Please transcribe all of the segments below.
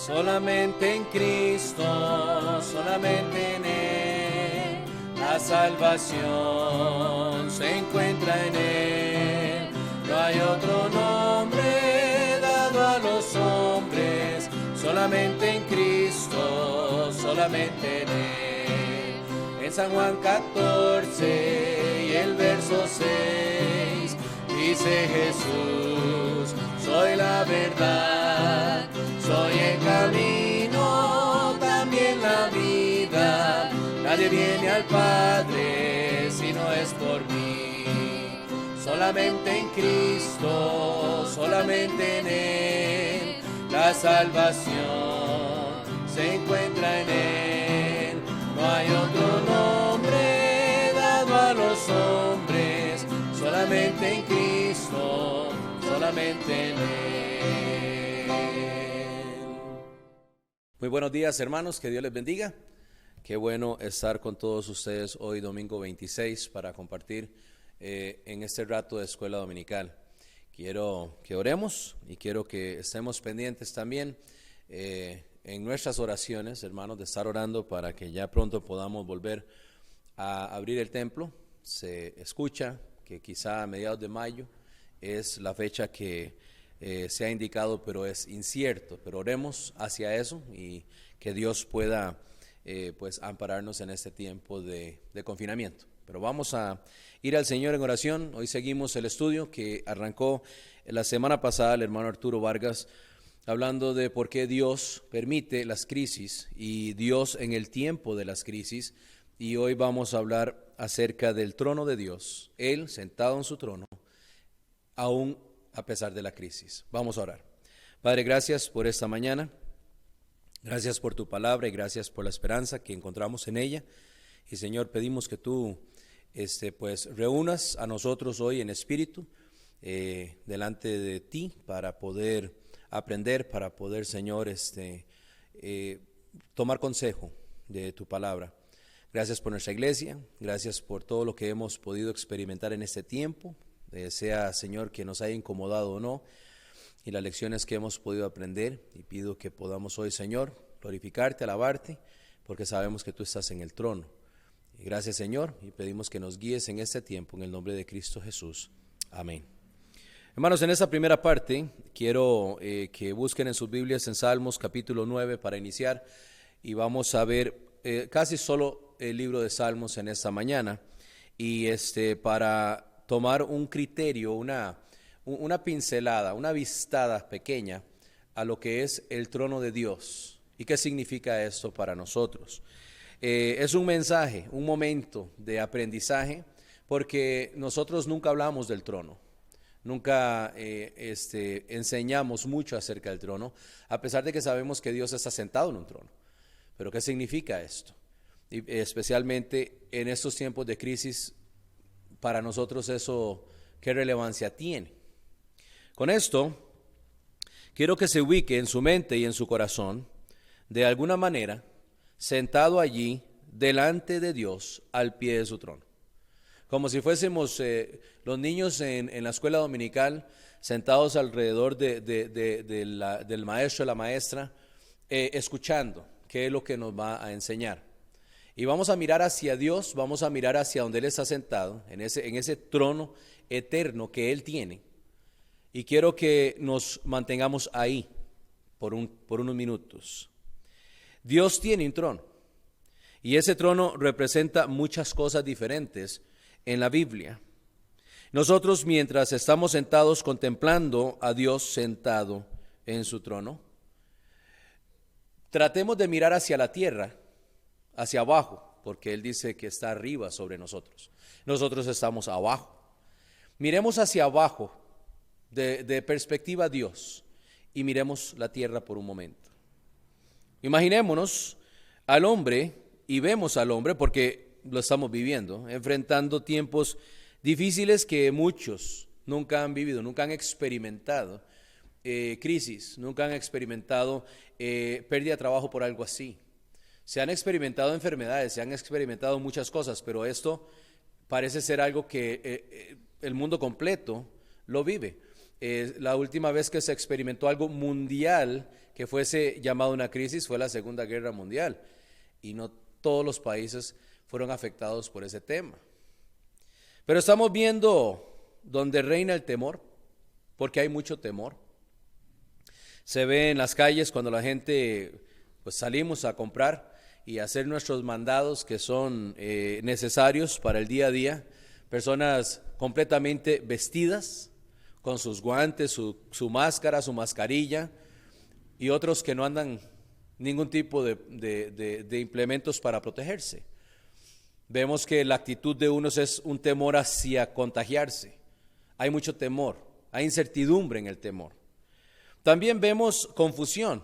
Solamente en Cristo, solamente en Él, la salvación se encuentra en Él. No hay otro nombre dado a los hombres, solamente en Cristo, solamente en Él. En San Juan 14 y el verso 6 dice Jesús: soy la verdad, soy el camino, también la vida. Nadie viene al Padre si no es por mí. Solamente en Cristo, solamente en Él, la salvación se encuentra en Él. No hay otro nombre dado a los hombres, solamente en Cristo, solamente en Él. Muy buenos días, hermanos, que Dios les bendiga. Qué bueno estar con todos ustedes hoy, domingo 26, para compartir en este rato de escuela dominical. Quiero que oremos y quiero que estemos pendientes también en nuestras oraciones, hermanos, de estar orando para que ya pronto podamos volver a abrir el templo. Se escucha que quizá a mediados de mayo es la fecha que se ha indicado, pero es incierto. Pero oremos hacia eso y que Dios pueda pues ampararnos en este tiempo de confinamiento. Pero vamos a ir al Señor en oración. Hoy seguimos el estudio que arrancó la semana pasada el hermano Arturo Vargas, hablando de por qué Dios permite las crisis y Dios en el tiempo de las crisis. Y hoy vamos a hablar acerca del trono de Dios, Él sentado en su trono, aún a pesar de la crisis. Vamos a orar. Padre, gracias por esta mañana, gracias por tu palabra y gracias por la esperanza que encontramos en ella. Y Señor, pedimos que tú pues reúnas a nosotros hoy en espíritu delante de ti para poder aprender, para poder, Señor, tomar consejo de tu palabra. Gracias por nuestra iglesia, gracias por todo lo que hemos podido experimentar en este tiempo, sea, Señor, que nos haya incomodado o no, y las lecciones que hemos podido aprender, y pido que podamos hoy, Señor, glorificarte, alabarte, porque sabemos que tú estás en el trono. Y gracias, Señor, y pedimos que nos guíes en este tiempo, en el nombre de Cristo Jesús. Amén. Hermanos, en esta primera parte, quiero que busquen en sus Biblias en Salmos capítulo 9 para iniciar, y vamos a ver casi solo el libro de Salmos en esta mañana, y para tomar un criterio, una pincelada, una vistada pequeña a lo que es el trono de Dios y qué significa esto para nosotros. Es un mensaje, un momento de aprendizaje, porque nosotros nunca hablamos del trono, nunca enseñamos mucho acerca del trono, a pesar de que sabemos que Dios está sentado en un trono. Pero ¿qué significa esto? Y especialmente en estos tiempos de crisis, para nosotros eso, ¿qué relevancia tiene? Con esto, quiero que se ubique en su mente y en su corazón, de alguna manera, sentado allí, delante de Dios, al pie de su trono. Como si fuésemos los niños en la escuela dominical, sentados alrededor del maestro o la maestra, escuchando qué es lo que nos va a enseñar. Y vamos a mirar hacia Dios, vamos a mirar hacia donde Él está sentado, en ese trono eterno que Él tiene. Y quiero que nos mantengamos ahí por unos minutos. Dios tiene un trono, y ese trono representa muchas cosas diferentes en la Biblia. Nosotros, mientras estamos sentados contemplando a Dios sentado en su trono, tratemos de mirar hacia la tierra, hacia abajo, porque Él dice que está arriba sobre nosotros. Nosotros estamos abajo. Miremos hacia abajo, de perspectiva a Dios, y miremos la tierra por un momento. Imaginémonos al hombre, y vemos al hombre, porque lo estamos viviendo, enfrentando tiempos difíciles que muchos nunca han vivido, nunca han experimentado crisis, nunca han experimentado pérdida de trabajo por algo así. Se han experimentado enfermedades, se han experimentado muchas cosas, pero esto parece ser algo que el mundo completo lo vive. La última vez que se experimentó algo mundial que fuese llamado una crisis fue la Segunda Guerra Mundial, y no todos los países fueron afectados por ese tema. Pero estamos viendo donde reina el temor, porque hay mucho temor. Se ve en las calles cuando la gente, pues salimos a comprar y hacer nuestros mandados que son necesarios para el día a día. Personas completamente vestidas, con sus guantes, su máscara, su mascarilla, y otros que no andan ningún tipo de implementos para protegerse. Vemos que la actitud de unos es un temor hacia contagiarse. Hay mucho temor, hay incertidumbre en el temor. También vemos confusión.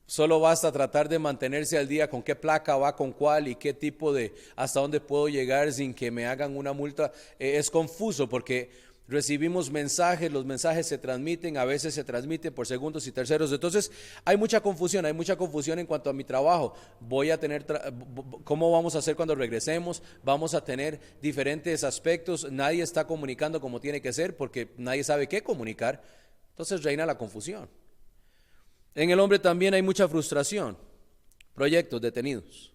Solo basta tratar de mantenerse al día con qué placa va con cuál y qué tipo hasta dónde puedo llegar sin que me hagan una multa. Es confuso porque recibimos mensajes, los mensajes se transmiten, a veces se transmiten por segundos y terceros. Entonces hay mucha confusión en cuanto a mi trabajo. ¿Cómo vamos a hacer cuando regresemos? Vamos a tener diferentes aspectos. Nadie está comunicando como tiene que ser porque nadie sabe qué comunicar. Entonces reina la confusión. En el hombre también hay mucha frustración, proyectos detenidos,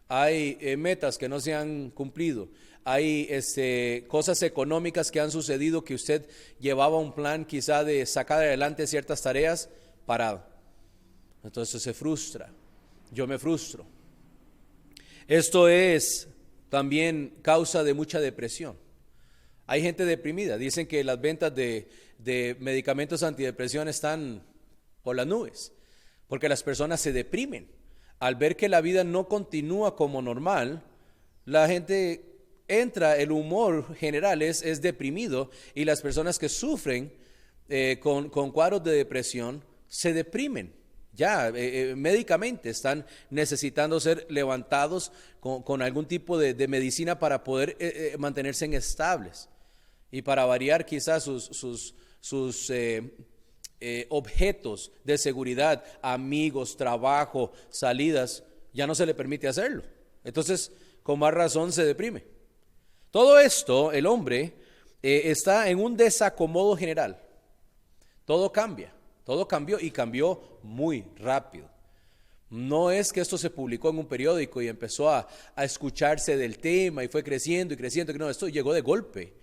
hay metas que no se han cumplido, hay cosas económicas que han sucedido que usted llevaba un plan quizá de sacar adelante ciertas tareas, parado. Entonces se frustra, yo me frustro. Esto es también causa de mucha depresión. Hay gente deprimida, dicen que las ventas de medicamentos antidepresión están por las nubes, porque las personas se deprimen. Al ver que la vida no continúa como normal, la gente entra, el humor general es deprimido, y las personas que sufren con cuadros de depresión se deprimen. Ya médicamente están necesitando ser levantados con algún tipo de medicina para poder mantenerse estables. Y para variar quizás sus objetos de seguridad, amigos, trabajo, salidas, ya no se le permite hacerlo. Entonces, con más razón se deprime. Todo esto, el hombre está en un desacomodo general. Todo cambia, todo cambió, y cambió muy rápido. No es que esto se publicó en un periódico y empezó a escucharse del tema y fue creciendo y creciendo. No, esto llegó de golpe.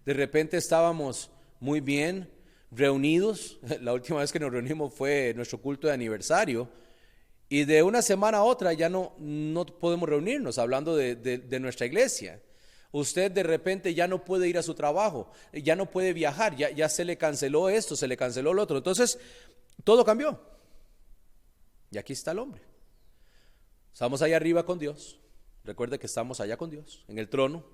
De repente estábamos muy bien reunidos. La última vez que nos reunimos fue nuestro culto de aniversario, y de una semana a otra ya no podemos reunirnos hablando de nuestra iglesia. Usted de repente ya no puede ir a su trabajo, ya no puede viajar, ya se le canceló esto, se le canceló lo otro. Entonces todo cambió, y aquí está el hombre. Estamos allá arriba con Dios. Recuerde que estamos allá con Dios en el trono,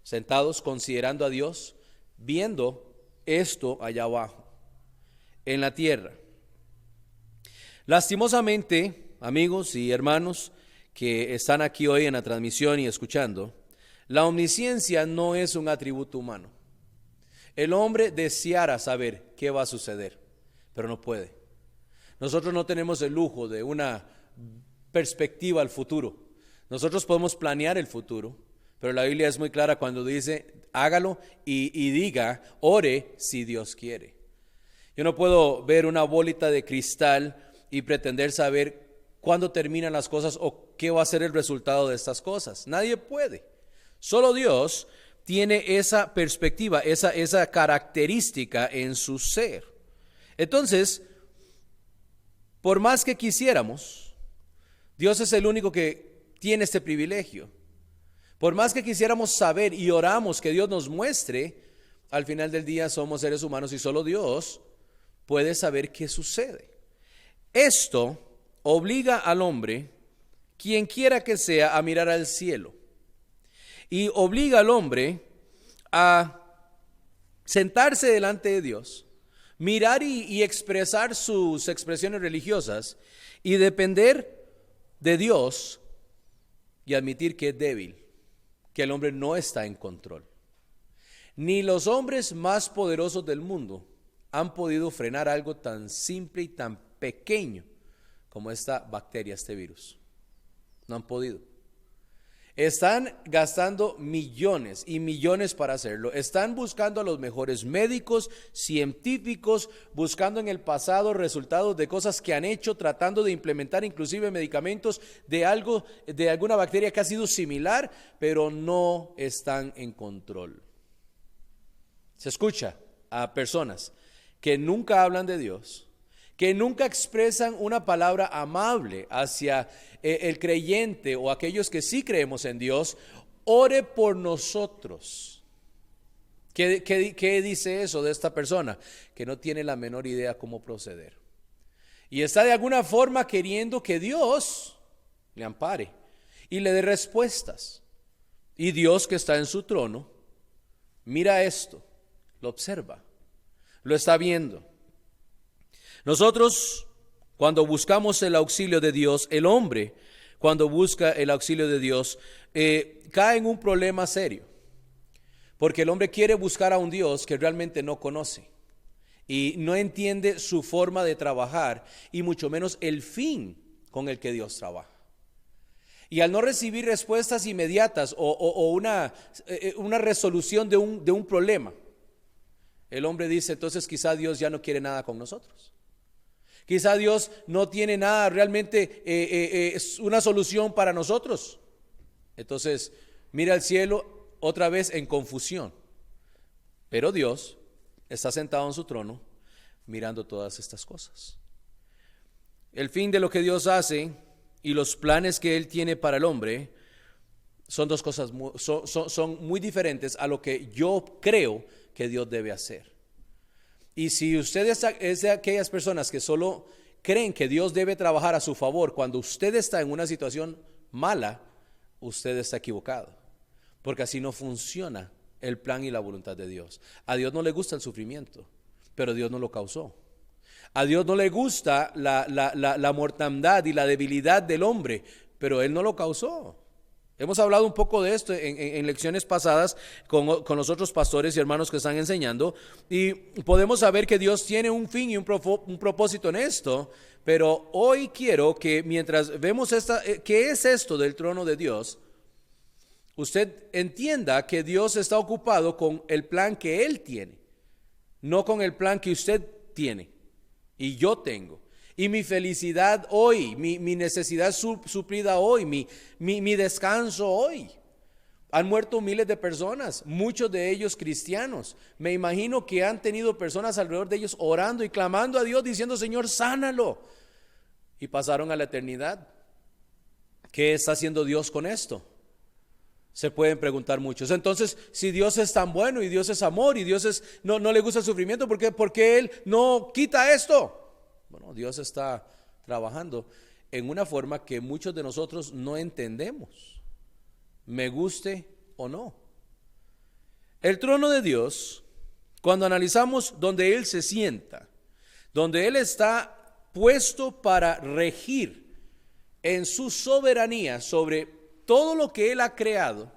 sentados considerando a Dios, viendo esto allá abajo en la tierra. Lastimosamente, amigos y hermanos que están aquí hoy en la transmisión y escuchando, la omnisciencia no es un atributo humano. El hombre deseara saber qué va a suceder, pero no puede. Nosotros no tenemos el lujo de una perspectiva al futuro. Nosotros podemos planear el futuro, pero la Biblia es muy clara cuando dice: hágalo y diga, ore si Dios quiere. Yo no puedo ver una bolita de cristal y pretender saber cuándo terminan las cosas o qué va a ser el resultado de estas cosas. Nadie puede. Solo Dios tiene esa perspectiva, esa característica en su ser. Entonces, por más que quisiéramos, Dios es el único que tiene este privilegio. Por más que quisiéramos saber y oramos que Dios nos muestre, al final del día somos seres humanos y solo Dios puede saber qué sucede. Esto obliga al hombre, quien quiera que sea, a mirar al cielo, y obliga al hombre a sentarse delante de Dios, mirar y expresar sus expresiones religiosas y depender de Dios y admitir que es débil, que el hombre no está en control. Ni los hombres más poderosos del mundo han podido frenar algo tan simple y tan pequeño como esta bacteria, este virus. No han podido. Están gastando millones y millones para hacerlo. Están buscando a los mejores médicos, científicos, buscando en el pasado resultados de cosas que han hecho, tratando de implementar inclusive medicamentos de algo, de alguna bacteria que ha sido similar, pero no están en control. Se escucha a personas que nunca hablan de Dios, que nunca expresan una palabra amable hacia el creyente o aquellos que sí creemos en Dios. Ore por nosotros. ¿Qué dice eso de esta persona? Que no tiene la menor idea cómo proceder. Y está de alguna forma queriendo que Dios le ampare y le dé respuestas. Y Dios, que está en su trono, mira esto, lo observa, lo está viendo. Nosotros, cuando buscamos el auxilio de Dios, el hombre, cuando busca el auxilio de Dios, cae en un problema serio. Porque el hombre quiere buscar a un Dios que realmente no conoce y no entiende su forma de trabajar y mucho menos el fin con el que Dios trabaja. Y al no recibir respuestas inmediatas o una resolución de un problema, el hombre dice, entonces quizá Dios ya no quiere nada con nosotros. Quizá Dios no tiene nada realmente, es una solución para nosotros. Entonces mira al cielo otra vez en confusión. Pero Dios está sentado en su trono mirando todas estas cosas. El fin de lo que Dios hace y los planes que Él tiene para el hombre son dos cosas, son muy diferentes a lo que yo creo que Dios debe hacer. Y si usted es de aquellas personas que solo creen que Dios debe trabajar a su favor cuando usted está en una situación mala, usted está equivocado. Porque así no funciona el plan y la voluntad de Dios. A Dios no le gusta el sufrimiento, pero Dios no lo causó. A Dios no le gusta la mortandad y la debilidad del hombre, pero Él no lo causó. Hemos hablado un poco de esto en lecciones pasadas con los otros pastores y hermanos que están enseñando, y podemos saber que Dios tiene un fin y un propósito en esto, pero hoy quiero que mientras vemos ¿qué es esto del trono de Dios? Usted entienda que Dios está ocupado con el plan que Él tiene, no con el plan que usted tiene y yo tengo. Y mi felicidad hoy, mi necesidad suplida hoy, mi descanso hoy. Han muerto miles de personas, muchos de ellos cristianos. Me imagino que han tenido personas alrededor de ellos orando y clamando a Dios, diciendo, Señor, sánalo. Y pasaron a la eternidad. ¿Qué está haciendo Dios con esto? Se pueden preguntar muchos. Entonces, si Dios es tan bueno y Dios es amor y Dios no le gusta el sufrimiento, ¿por qué Él no quita esto? Bueno, Dios está trabajando en una forma que muchos de nosotros no entendemos, me guste o no. El trono de Dios, cuando analizamos donde Él se sienta, donde Él está puesto para regir en su soberanía sobre todo lo que Él ha creado,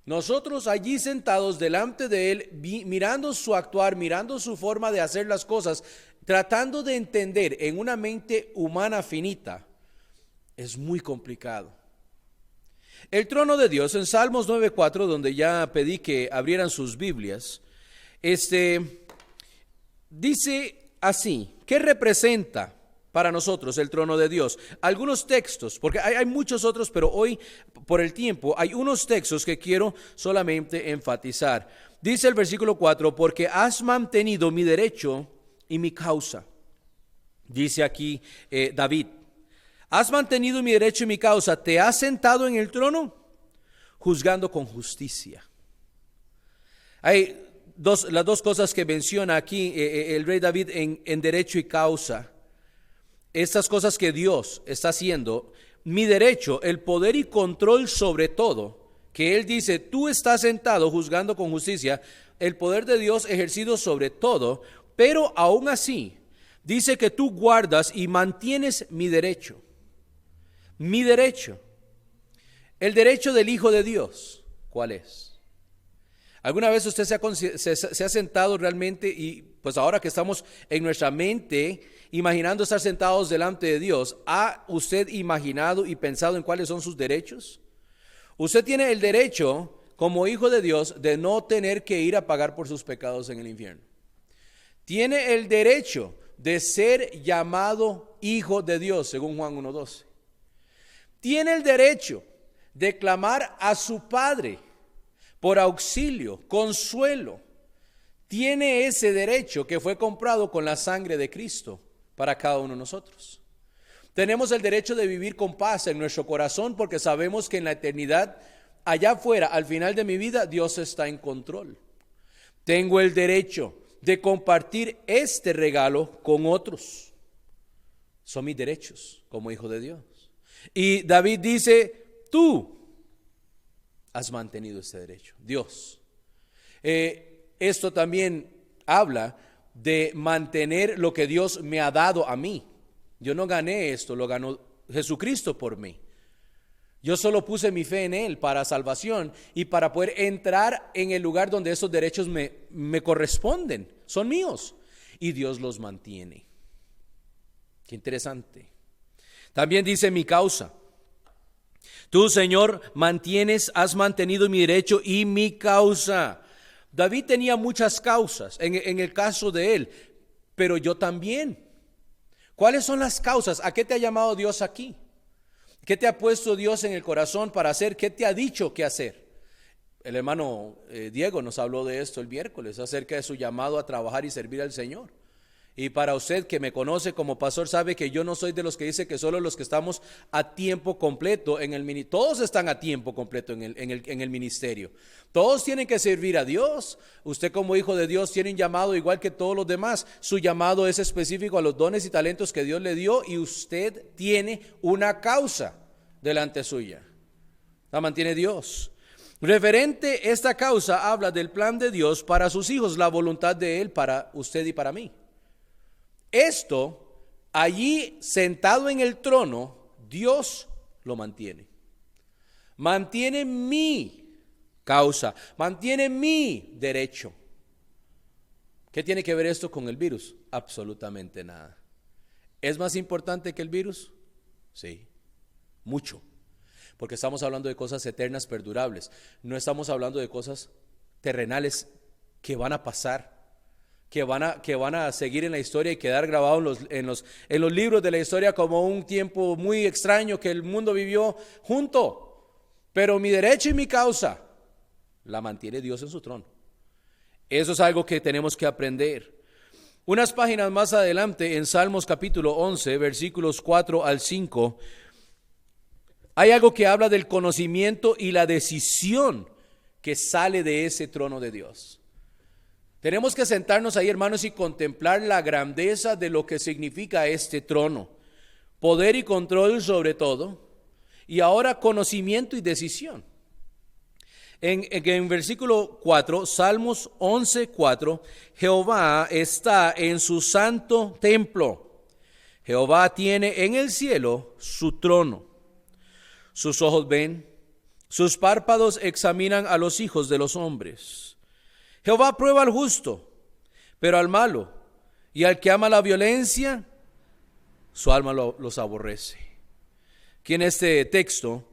nosotros allí sentados delante de Él, mirando su actuar, mirando su forma de hacer las cosas, tratando de entender en una mente humana finita, es muy complicado. El trono de Dios, en Salmos 9:4, donde ya pedí que abrieran sus Biblias, dice así, ¿qué representa para nosotros el trono de Dios? Algunos textos, porque hay muchos otros, pero hoy por el tiempo hay unos textos que quiero solamente enfatizar. Dice el versículo 4, porque has mantenido mi derecho y mi causa. Dice aquí David, has mantenido mi derecho y mi causa, te has sentado en el trono juzgando con justicia. Hay las dos cosas que menciona aquí el rey David en derecho y causa. Estas cosas que Dios está haciendo, mi derecho, el poder y control sobre todo, que Él dice, tú estás sentado juzgando con justicia, el poder de Dios ejercido sobre todo, pero aún así, dice que tú guardas y mantienes mi derecho. Mi derecho. El derecho del Hijo de Dios, ¿cuál es? ¿Alguna vez usted se ha sentado realmente y pues ahora que estamos en nuestra mente imaginando estar sentados delante de Dios, ¿ha usted imaginado y pensado en cuáles son sus derechos? Usted tiene el derecho, como hijo de Dios, de no tener que ir a pagar por sus pecados en el infierno. Tiene el derecho de ser llamado hijo de Dios, según Juan 1:12. Tiene el derecho de clamar a su Padre por auxilio, consuelo. Tiene ese derecho que fue comprado con la sangre de Cristo para cada uno de nosotros. Tenemos el derecho de vivir con paz en nuestro corazón porque sabemos que en la eternidad, allá afuera, al final de mi vida, Dios está en control. Tengo el derecho de compartir este regalo con otros. Son mis derechos como hijo de Dios. Y David dice, tú has mantenido ese derecho, Dios. Esto también habla de mantener lo que Dios me ha dado a mí. Yo no gané esto, lo ganó Jesucristo por mí. Yo solo puse mi fe en Él para salvación y para poder entrar en el lugar donde esos derechos me corresponden, son míos. Y Dios los mantiene. Qué interesante. También dice mi causa. Tú, Señor, has mantenido mi derecho y mi causa. David tenía muchas causas en el caso de él, pero yo también. ¿Cuáles son las causas? ¿A qué te ha llamado Dios aquí? ¿Qué te ha puesto Dios en el corazón para hacer? ¿Qué te ha dicho que hacer? El hermano Diego nos habló de esto el miércoles, acerca de su llamado a trabajar y servir al Señor. Y para usted que me conoce como pastor sabe que yo no soy de los que dice que solo los que estamos a tiempo completo en el ministerio. Todos están a tiempo completo en el ministerio. Todos tienen que servir a Dios. Usted como hijo de Dios tiene un llamado igual que todos los demás. Su llamado es específico a los dones y talentos que Dios le dio y usted tiene una causa delante suya. La mantiene Dios. Referente esta causa habla del plan de Dios para sus hijos, la voluntad de Él para usted y para mí. Esto, allí sentado en el trono, Dios lo mantiene. Mantiene mi causa, mantiene mi derecho. ¿Qué tiene que ver esto con el virus? Absolutamente nada. ¿Es más importante que el virus? Sí, mucho. Porque estamos hablando de cosas eternas, perdurables. No estamos hablando de cosas terrenales que van a pasar, que van a seguir en la historia y quedar grabados en los libros de la historia como un tiempo muy extraño que el mundo vivió junto. Pero mi derecho y mi causa la mantiene Dios en su trono. Eso es algo que tenemos que aprender. Unas páginas más adelante, en Salmos capítulo 11, versículos 4 al 5, hay algo que habla del conocimiento y la decisión que sale de ese trono de Dios. Tenemos que sentarnos ahí, hermanos, y contemplar la grandeza de lo que significa este trono. Poder y control sobre todo. Y ahora conocimiento y decisión. En versículo 4, Salmos 11:4, Jehová está en su santo templo. Jehová tiene en el cielo su trono. Sus ojos ven, sus párpados examinan a los hijos de los hombres. Jehová prueba al justo, pero al malo y al que ama la violencia, su alma los aborrece. Aquí en este texto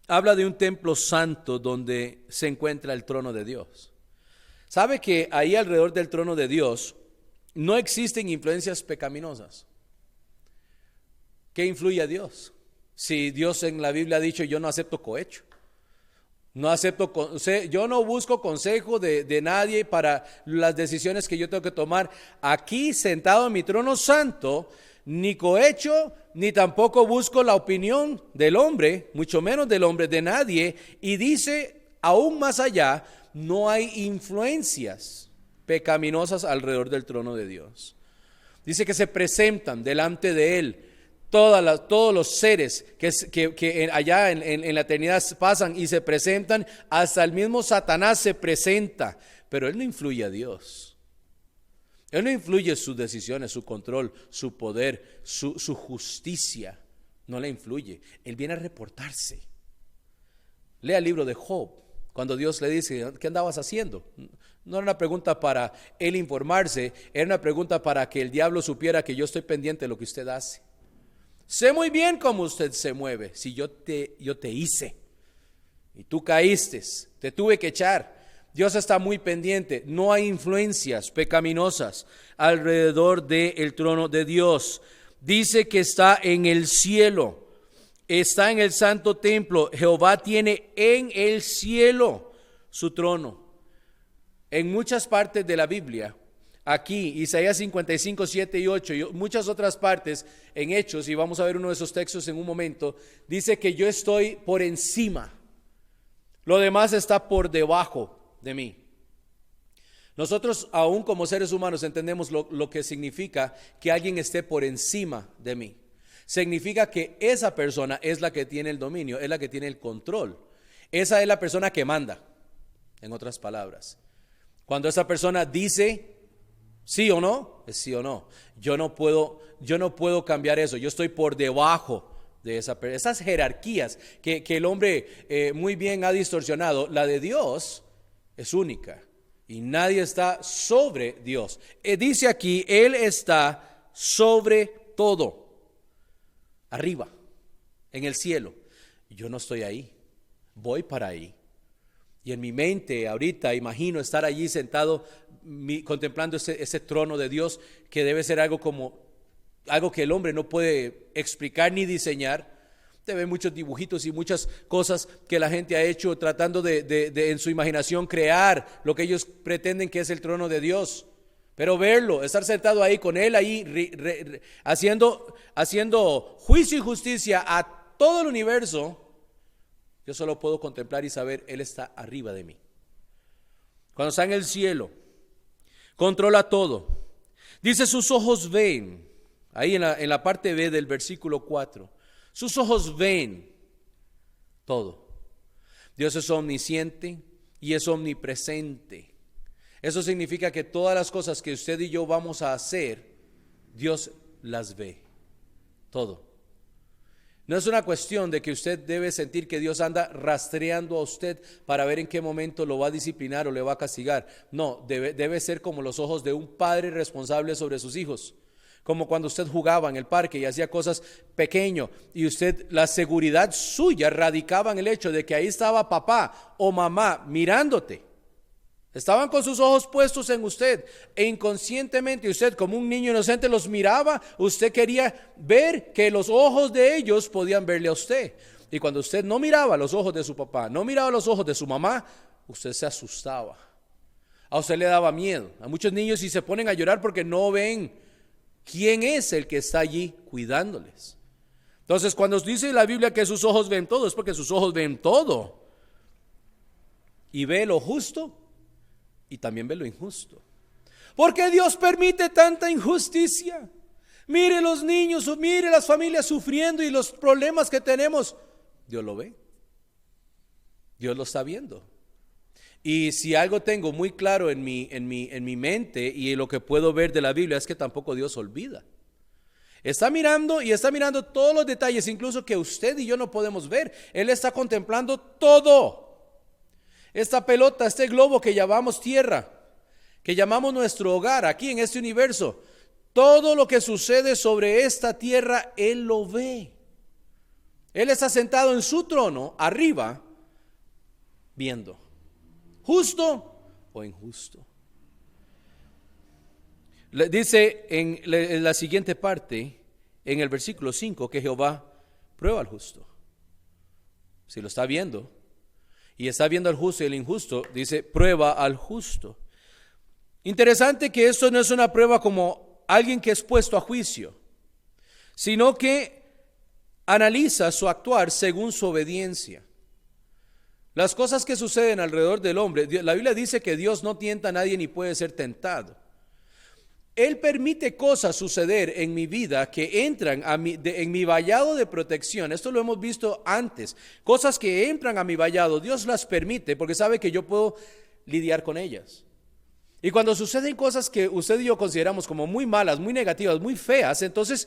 habla de un templo santo donde se encuentra el trono de Dios. ¿Sabe que ahí alrededor del trono de Dios no existen influencias pecaminosas? ¿Qué influye a Dios? Si Dios en la Biblia ha dicho, yo no acepto cohecho. Yo no busco consejo de nadie para las decisiones que yo tengo que tomar. Aquí sentado en mi trono santo, ni cohecho, ni tampoco busco la opinión del hombre, mucho menos del hombre, de nadie. Y dice, aún más allá, no hay influencias pecaminosas alrededor del trono de Dios. Dice que se presentan delante de Él todos los seres que allá en la eternidad pasan y se presentan, hasta el mismo Satanás se presenta, pero él no influye a Dios. Él no influye sus decisiones, su control, su poder, su justicia, no le influye. Él viene a reportarse. Lea el libro de Job, cuando Dios le dice, ¿qué andabas haciendo? No era una pregunta para él informarse, era una pregunta para que el diablo supiera que yo estoy pendiente de lo que usted hace. Sé muy bien cómo usted se mueve, si yo te hice. y tú caíste, te tuve que echar. Dios está muy pendiente. No hay influencias pecaminosas alrededor del trono de Dios. Dice que está en el cielo, está en el santo templo. Jehová tiene en el cielo su trono. En muchas partes de la Biblia, aquí, Isaías 55, 7 y 8, y muchas otras partes en Hechos, y vamos a ver uno de esos textos en un momento, dice que yo estoy por encima. Lo demás está por debajo de mí. Nosotros, aún como seres humanos, entendemos lo que significa que alguien esté por encima de mí. Significa que esa persona es la que tiene el dominio, es la que tiene el control. Esa es la persona que manda, en otras palabras. Cuando esa persona dice sí o no, es sí o no. Yo no puedo cambiar eso. Yo estoy por debajo de esas jerarquías que el hombre muy bien ha distorsionado. La de Dios es única y nadie está sobre Dios. Dice aquí, Él está sobre todo, arriba, en el cielo. Yo no estoy ahí, voy para ahí. Y en mi mente ahorita imagino estar allí sentado contemplando ese trono de Dios, que debe ser algo que el hombre no puede explicar ni diseñar. Te ven muchos dibujitos y muchas cosas que la gente ha hecho tratando de en su imaginación crear lo que ellos pretenden que es el trono de Dios. Pero verlo, estar sentado ahí con Él ahí haciendo juicio y justicia a todo el universo, yo solo puedo contemplar y saber, Él está arriba de mí. Cuando está en el cielo, controla todo. Dice, sus ojos ven, ahí en la parte B del versículo 4, sus ojos ven todo. Dios es omnisciente y es omnipresente. Eso significa que todas las cosas que usted y yo vamos a hacer, Dios las ve, todo. No es una cuestión de que usted debe sentir que Dios anda rastreando a usted para ver en qué momento lo va a disciplinar o le va a castigar. No, debe ser como los ojos de un padre responsable sobre sus hijos. Como cuando usted jugaba en el parque y hacía cosas pequeño y la seguridad suya radicaba en el hecho de que ahí estaba papá o mamá mirándote. Estaban con sus ojos puestos en usted e inconscientemente usted, como un niño inocente, los miraba. Usted quería ver que los ojos de ellos podían verle a usted. Y cuando usted no miraba los ojos de su papá, no miraba los ojos de su mamá, usted se asustaba. A usted le daba miedo. A muchos niños y se ponen a llorar porque no ven quién es el que está allí cuidándoles. Entonces, cuando dice la Biblia que sus ojos ven todo, es porque sus ojos ven todo. Y ve lo justo y también ve lo injusto. ¿Por qué Dios permite tanta injusticia? Mire los niños, mire las familias sufriendo y los problemas que tenemos. Dios lo ve. Dios lo está viendo. Y si algo tengo muy claro en mi mente y lo que puedo ver de la Biblia es que tampoco Dios olvida. Está mirando y está mirando todos los detalles, incluso que usted y yo no podemos ver. Él está contemplando todo. Esta pelota, este globo que llamamos tierra, que llamamos nuestro hogar aquí en este universo, todo lo que sucede sobre esta tierra, Él lo ve. Él está sentado en su trono, arriba, viendo, justo o injusto. Dice en la siguiente parte, en el versículo 5, que Jehová prueba al justo. Si lo está viendo, y está viendo al justo y el injusto, dice, prueba al justo. Interesante que esto no es una prueba como alguien que es puesto a juicio, sino que analiza su actuar según su obediencia. Las cosas que suceden alrededor del hombre, la Biblia dice que Dios no tienta a nadie ni puede ser tentado. Él permite cosas suceder en mi vida que entran en mi vallado de protección. Esto lo hemos visto antes. Cosas que entran a mi vallado, Dios las permite porque sabe que yo puedo lidiar con ellas. Y cuando suceden cosas que usted y yo consideramos como muy malas, muy negativas, muy feas, entonces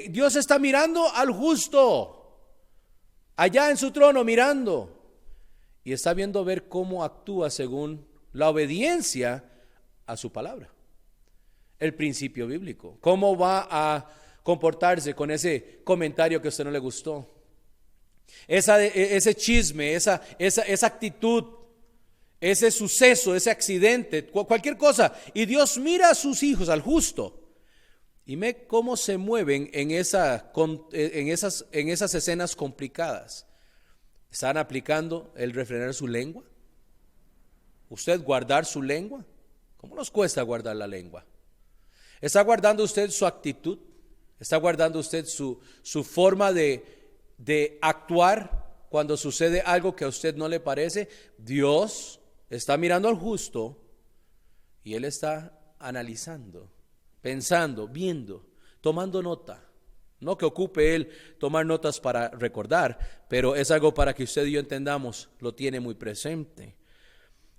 Dios está mirando al justo, allá en su trono mirando, y está viendo ver cómo actúa según la obediencia a su palabra. El principio bíblico, cómo va a comportarse con ese comentario que a usted no le gustó, ese chisme, esa actitud, ese suceso, ese accidente, cualquier cosa. Y Dios mira a sus hijos, al justo, y ve cómo se mueven en esas escenas complicadas. ¿Están aplicando el refrenar su lengua? ¿Usted guardar su lengua? ¿Cómo nos cuesta guardar la lengua? ¿Está guardando usted su actitud? ¿Está guardando usted su forma de actuar cuando sucede algo que a usted no le parece? Dios está mirando al justo y Él está analizando, pensando, viendo, tomando nota. No que ocupe Él tomar notas para recordar, pero es algo para que usted y yo entendamos, lo tiene muy presente.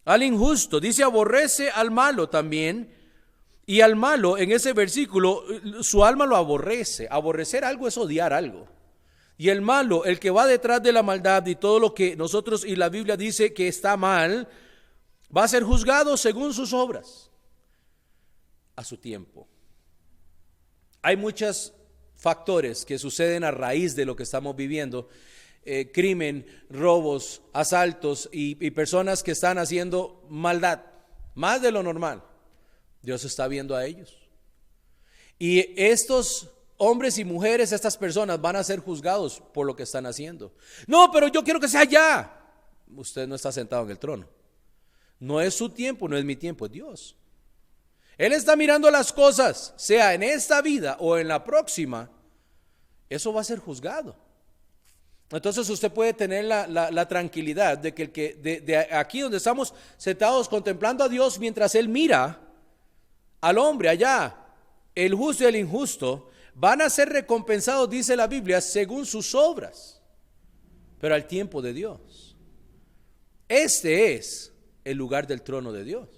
Al injusto, dice, aborrece al malo también. Y al malo, en ese versículo, su alma lo aborrece. Aborrecer algo es odiar algo. Y el malo, el que va detrás de la maldad y todo lo que nosotros y la Biblia dice que está mal, va a ser juzgado según sus obras, a su tiempo. Hay muchos factores que suceden a raíz de lo que estamos viviendo. Crimen, robos, asaltos y personas que están haciendo maldad, más de lo normal. Dios está viendo a ellos. Y estos hombres y mujeres, estas personas van a ser juzgados por lo que están haciendo. No, pero yo quiero que sea ya. Usted no está sentado en el trono. No es su tiempo, no es mi tiempo, es Dios. Él está mirando las cosas, sea en esta vida o en la próxima. Eso va a ser juzgado. Entonces usted puede tener la tranquilidad de que de aquí donde estamos sentados contemplando a Dios mientras Él mira al hombre allá, el justo y el injusto, van a ser recompensados, dice la Biblia, según sus obras, pero al tiempo de Dios. Este es el lugar del trono de Dios.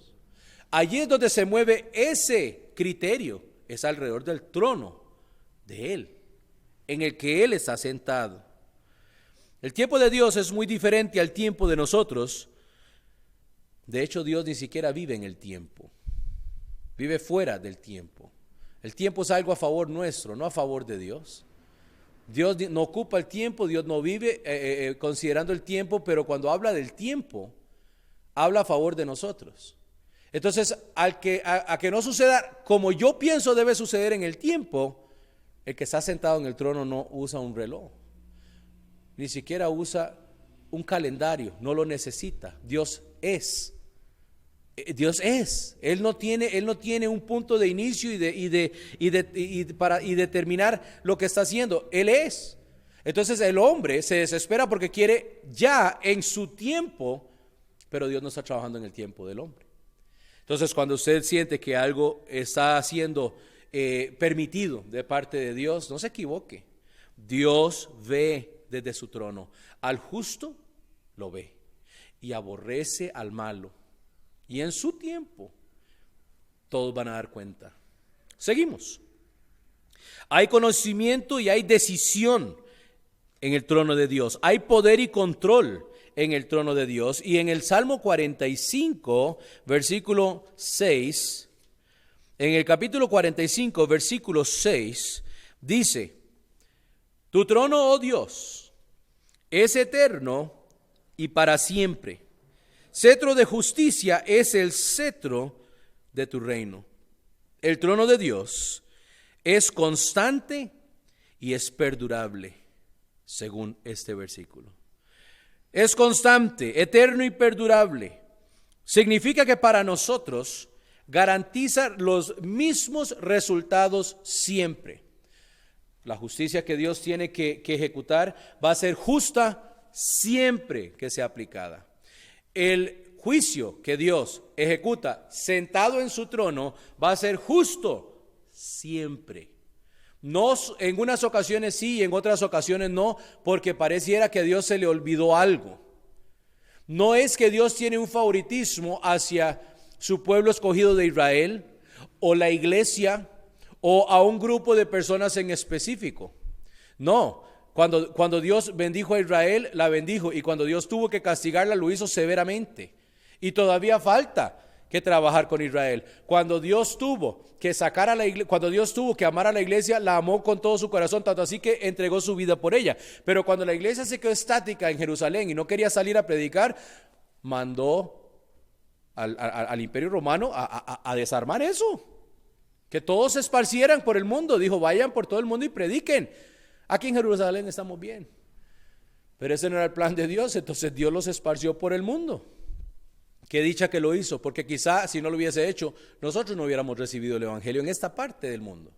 Allí es donde se mueve ese criterio, es alrededor del trono de Él, en el que Él está sentado. El tiempo de Dios es muy diferente al tiempo de nosotros. De hecho, Dios ni siquiera vive en el tiempo. Vive fuera del tiempo. El tiempo es algo a favor nuestro, no a favor de Dios. Dios no ocupa el tiempo, Dios no vive considerando el tiempo, pero cuando habla del tiempo, habla a favor de nosotros. Entonces, a que no suceda como yo pienso debe suceder en el tiempo, el que está sentado en el trono no usa un reloj, ni siquiera usa un calendario, no lo necesita. Dios es. Él no tiene un punto de inicio y determinar lo que está haciendo. Él es. Entonces el hombre se desespera porque quiere ya en su tiempo, pero Dios no está trabajando en el tiempo del hombre. Entonces cuando usted siente que algo está siendo permitido de parte de Dios, no se equivoque. Dios ve desde su trono. Al justo lo ve y aborrece al malo. Y en su tiempo, todos van a dar cuenta. Seguimos. Hay conocimiento y hay decisión en el trono de Dios. Hay poder y control en el trono de Dios. Y en el Salmo 45, versículo 6, en el capítulo 45, versículo 6, dice: Tu trono, oh Dios, es eterno y para siempre. Cetro de justicia es el cetro de tu reino. El trono de Dios es constante y es perdurable, según este versículo. Es constante, eterno y perdurable. Significa que para nosotros garantiza los mismos resultados siempre. La justicia que Dios tiene que ejecutar va a ser justa siempre que sea aplicada. El juicio que Dios ejecuta sentado en su trono va a ser justo siempre. No, en unas ocasiones sí y en otras ocasiones no, porque pareciera que a Dios se le olvidó algo. No es que Dios tiene un favoritismo hacia su pueblo escogido de Israel o la iglesia o a un grupo de personas en específico. No. Cuando Dios bendijo a Israel, la bendijo, y cuando Dios tuvo que castigarla, lo hizo severamente. Y todavía falta que trabajar con Israel. Cuando Dios tuvo que sacar a la iglesia, cuando Dios tuvo que amar a la iglesia, la amó con todo su corazón, tanto así que entregó su vida por ella. Pero cuando la iglesia se quedó estática en Jerusalén y no quería salir a predicar, mandó al Imperio Romano a desarmar eso. Que todos se esparcieran por el mundo. Dijo, vayan por todo el mundo y prediquen. Aquí en Jerusalén estamos bien. Pero ese no era el plan de Dios, entonces Dios los esparció por el mundo. Qué dicha que lo hizo, porque quizá si no lo hubiese hecho, nosotros no hubiéramos recibido el evangelio en esta parte del mundo.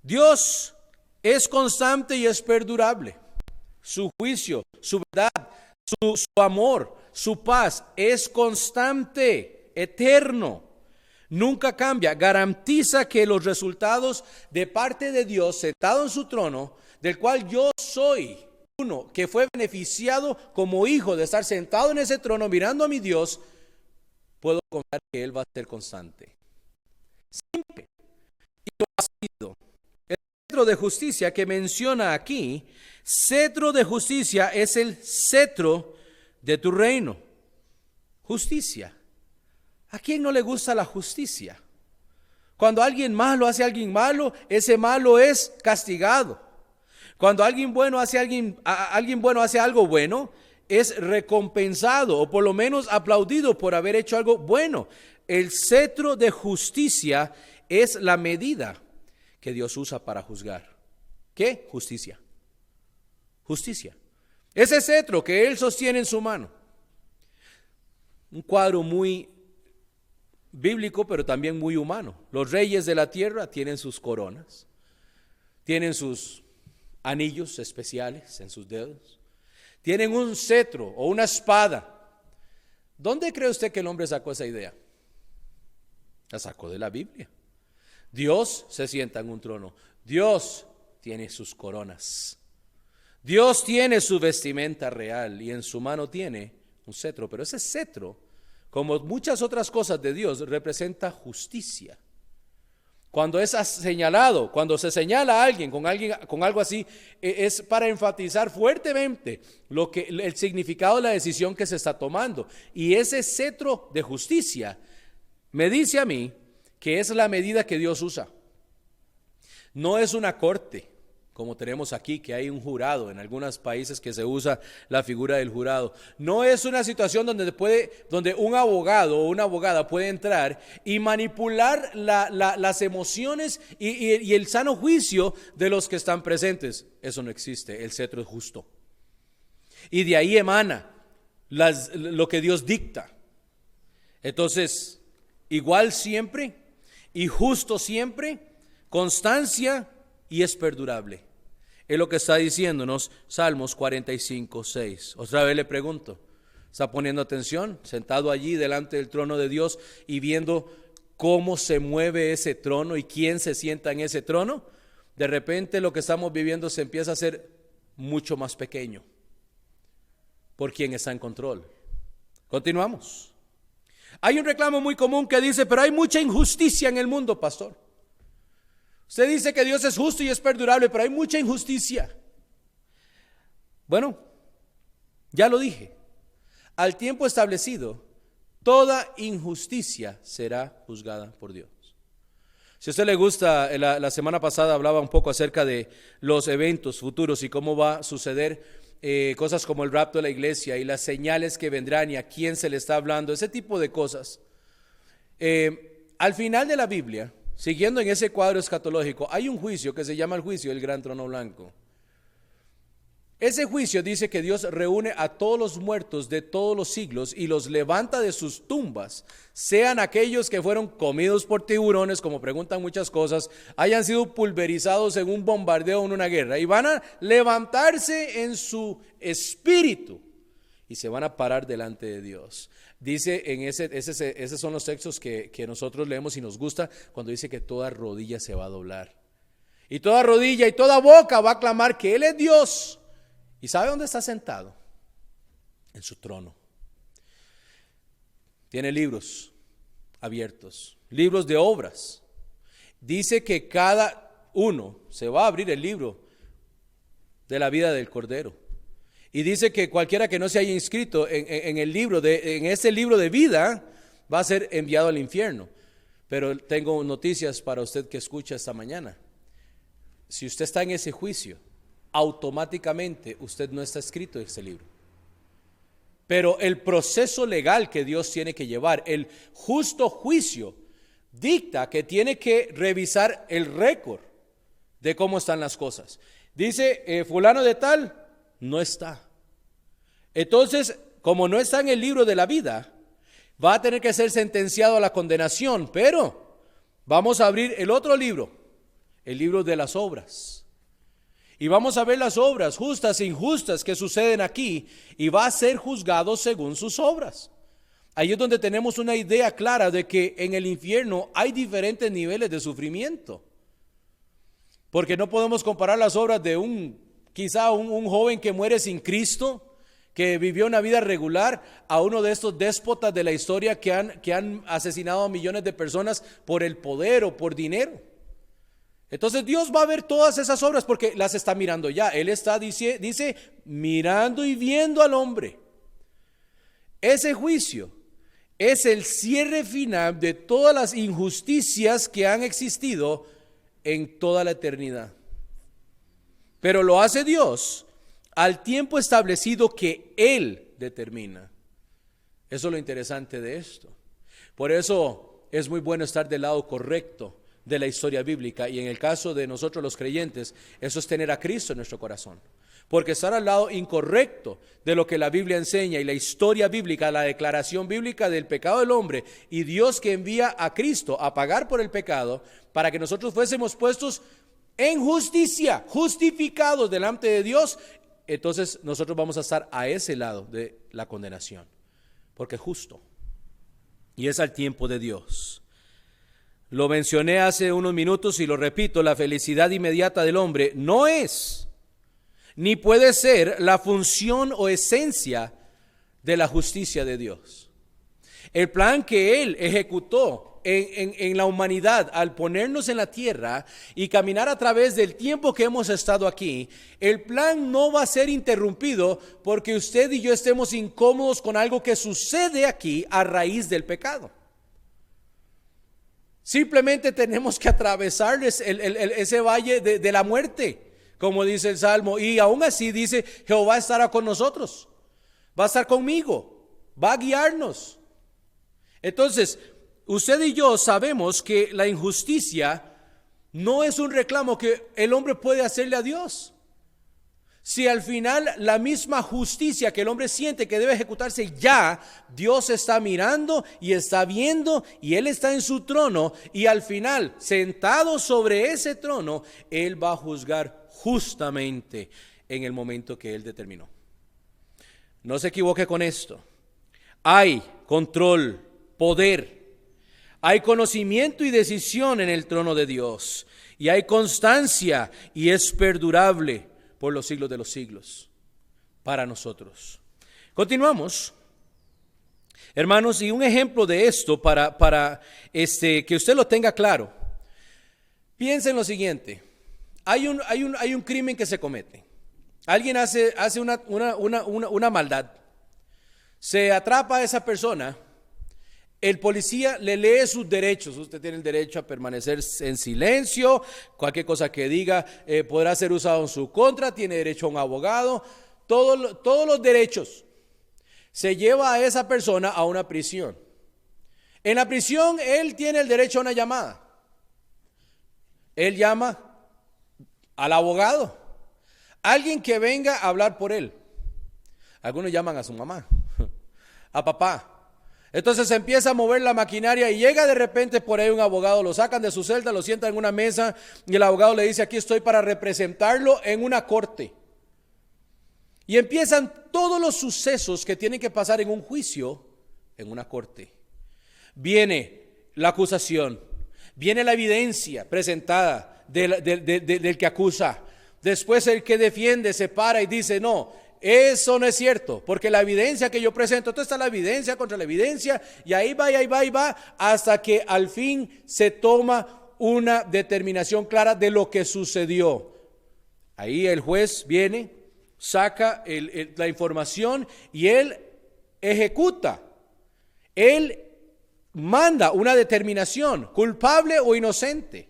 Dios es constante y es perdurable. Su juicio, su verdad, su amor, su paz es constante, eterno. Nunca cambia. Garantiza que los resultados de parte de Dios sentado en su trono, del cual yo soy uno que fue beneficiado como hijo de estar sentado en ese trono mirando a mi Dios, puedo confiar que Él va a ser constante. Siempre. Y lo ha sido. El cetro de justicia que menciona aquí, cetro de justicia es el cetro de tu reino. Justicia. ¿A quién no le gusta la justicia? Cuando alguien malo hace a alguien malo, ese malo es castigado. Cuando alguien bueno hace algo bueno, es recompensado o por lo menos aplaudido por haber hecho algo bueno. El cetro de justicia es la medida que Dios usa para juzgar. ¿Qué? Justicia. Justicia. Ese cetro que Él sostiene en su mano. Un cuadro muy bíblico, pero también muy humano. Los reyes de la tierra tienen sus coronas, tienen sus anillos especiales en sus dedos, tienen un cetro o una espada. ¿Dónde cree usted que el hombre sacó esa idea? La sacó de la Biblia. Dios se sienta en un trono. Dios tiene sus coronas. Dios tiene su vestimenta real y en su mano tiene un cetro. Pero ese cetro, como muchas otras cosas de Dios, representa justicia. Cuando es señalado, cuando se señala a alguien con algo así, es para enfatizar fuertemente el significado de la decisión que se está tomando. Y ese cetro de justicia me dice a mí que es la medida que Dios usa. No es una corte, como tenemos aquí, que hay un jurado, en algunos países que se usa la figura del jurado. No es una situación donde un abogado o una abogada puede entrar y manipular las emociones y el sano juicio de los que están presentes. Eso no existe, el cetro es justo. Y de ahí emana lo que Dios dicta. Entonces, igual siempre y justo siempre, constancia y es perdurable. Es lo que está diciéndonos Salmos 45:6. Otra vez le pregunto, ¿está poniendo atención? Sentado allí delante del trono de Dios y viendo cómo se mueve ese trono y quién se sienta en ese trono. De repente lo que estamos viviendo se empieza a hacer mucho más pequeño por quien está en control. Continuamos. Hay un reclamo muy común que dice, pero hay mucha injusticia en el mundo, pastor. Usted dice que Dios es justo y es perdurable, pero hay mucha injusticia. Bueno, ya lo dije. Al tiempo establecido, toda injusticia será juzgada por Dios. Si a usted le gusta, la semana pasada hablaba un poco acerca de los eventos futuros y cómo va a suceder cosas como el rapto de la iglesia y las señales que vendrán y a quién se le está hablando, ese tipo de cosas. Al final de la Biblia, siguiendo en ese cuadro escatológico, hay un juicio que se llama el juicio del gran trono blanco. Ese juicio dice que Dios reúne a todos los muertos de todos los siglos y los levanta de sus tumbas, sean aquellos que fueron comidos por tiburones, como preguntan muchas cosas, hayan sido pulverizados en un bombardeo o en una guerra, y van a levantarse en su espíritu y se van a parar delante de Dios. Dice esos son los textos que nosotros leemos y nos gusta, cuando dice que toda rodilla se va a doblar. Y toda rodilla y toda boca va a clamar que Él es Dios. ¿Y sabe dónde está sentado? En su trono. Tiene libros abiertos, libros de obras. Dice que cada uno se va a abrir el libro de la vida del Cordero. Y dice que cualquiera que no se haya inscrito en ese libro de vida va a ser enviado al infierno. Pero tengo noticias para usted que escucha esta mañana. Si usted está en ese juicio, automáticamente usted no está escrito en ese libro. Pero el proceso legal que Dios tiene que llevar, el justo juicio, dicta que tiene que revisar el récord de cómo están las cosas. Dice, fulano de tal, no está. Entonces, como no está en el libro de la vida, va a tener que ser sentenciado a la condenación. Pero vamos a abrir el otro libro, el libro de las obras. Y vamos a ver las obras justas e injustas que suceden aquí, y va a ser juzgado según sus obras. Ahí es donde tenemos una idea clara de que en el infierno hay diferentes niveles de sufrimiento. Porque no podemos comparar las obras de quizá un joven que muere sin Cristo, que vivió una vida regular, a uno de estos déspotas de la historia que han asesinado a millones de personas por el poder o por dinero. Entonces Dios va a ver todas esas obras porque las está mirando ya. Él está, dice, mirando y viendo al hombre. Ese juicio es el cierre final de todas las injusticias que han existido en toda la eternidad. Pero lo hace Dios al tiempo establecido que Él determina. Eso es lo interesante de esto. Por eso es muy bueno estar del lado correcto de la historia bíblica, y en el caso de nosotros los creyentes, eso es tener a Cristo en nuestro corazón. Porque estar al lado incorrecto de lo que la Biblia enseña y la historia bíblica, la declaración bíblica del pecado del hombre y Dios que envía a Cristo a pagar por el pecado para que nosotros fuésemos puestos en justicia, justificados delante de Dios, entonces nosotros vamos a estar a ese lado de la condenación, porque es justo y es al tiempo de Dios. Lo mencioné hace unos minutos y lo repito, la felicidad inmediata del hombre no es ni puede ser la función o esencia de la justicia de Dios. El plan que Él ejecutó en la humanidad al ponernos en la tierra y caminar a través del tiempo que hemos estado aquí, el plan no va a ser interrumpido porque usted y yo estemos incómodos con algo que sucede aquí a raíz del pecado. Simplemente tenemos que atravesar ese valle de la muerte, como dice el Salmo, y aún así dice, Jehová estará con nosotros, va a estar conmigo, va a guiarnos. Entonces, usted y yo sabemos que la injusticia no es un reclamo que el hombre puede hacerle a Dios. Si al final la misma justicia que el hombre siente que debe ejecutarse ya, Dios está mirando y está viendo y Él está en su trono y al final, sentado sobre ese trono, Él va a juzgar justamente en el momento que Él determinó. No se equivoque con esto. Hay control, poder, hay conocimiento y decisión en el trono de Dios y hay constancia y es perdurable por los siglos de los siglos, para nosotros. Continuamos, hermanos, y un ejemplo de esto para que usted lo tenga claro. Piensa en lo siguiente: hay un crimen que se comete. Alguien hace una maldad. Se atrapa a esa persona. El policía le lee sus derechos. Usted tiene el derecho a permanecer en silencio. Cualquier cosa que diga podrá ser usado en su contra. Tiene derecho a un abogado. Todos los derechos. Se lleva a esa persona a una prisión. En la prisión él tiene el derecho a una llamada. Él llama al abogado. Alguien que venga a hablar por él. Algunos llaman a su mamá, a papá. Entonces empieza a mover la maquinaria y llega de repente por ahí un abogado, lo sacan de su celda, lo sientan en una mesa y el abogado le dice: aquí estoy para representarlo en una corte. Y empiezan todos los sucesos que tienen que pasar en un juicio en una corte. Viene la acusación, viene la evidencia presentada del que acusa. Después el que defiende se para y dice: no, eso no es cierto, porque la evidencia que yo presento, entonces está la evidencia contra la evidencia, y ahí va, hasta que al fin se toma una determinación clara de lo que sucedió. Ahí el juez viene, saca la información y él ejecuta. Él manda una determinación, culpable o inocente,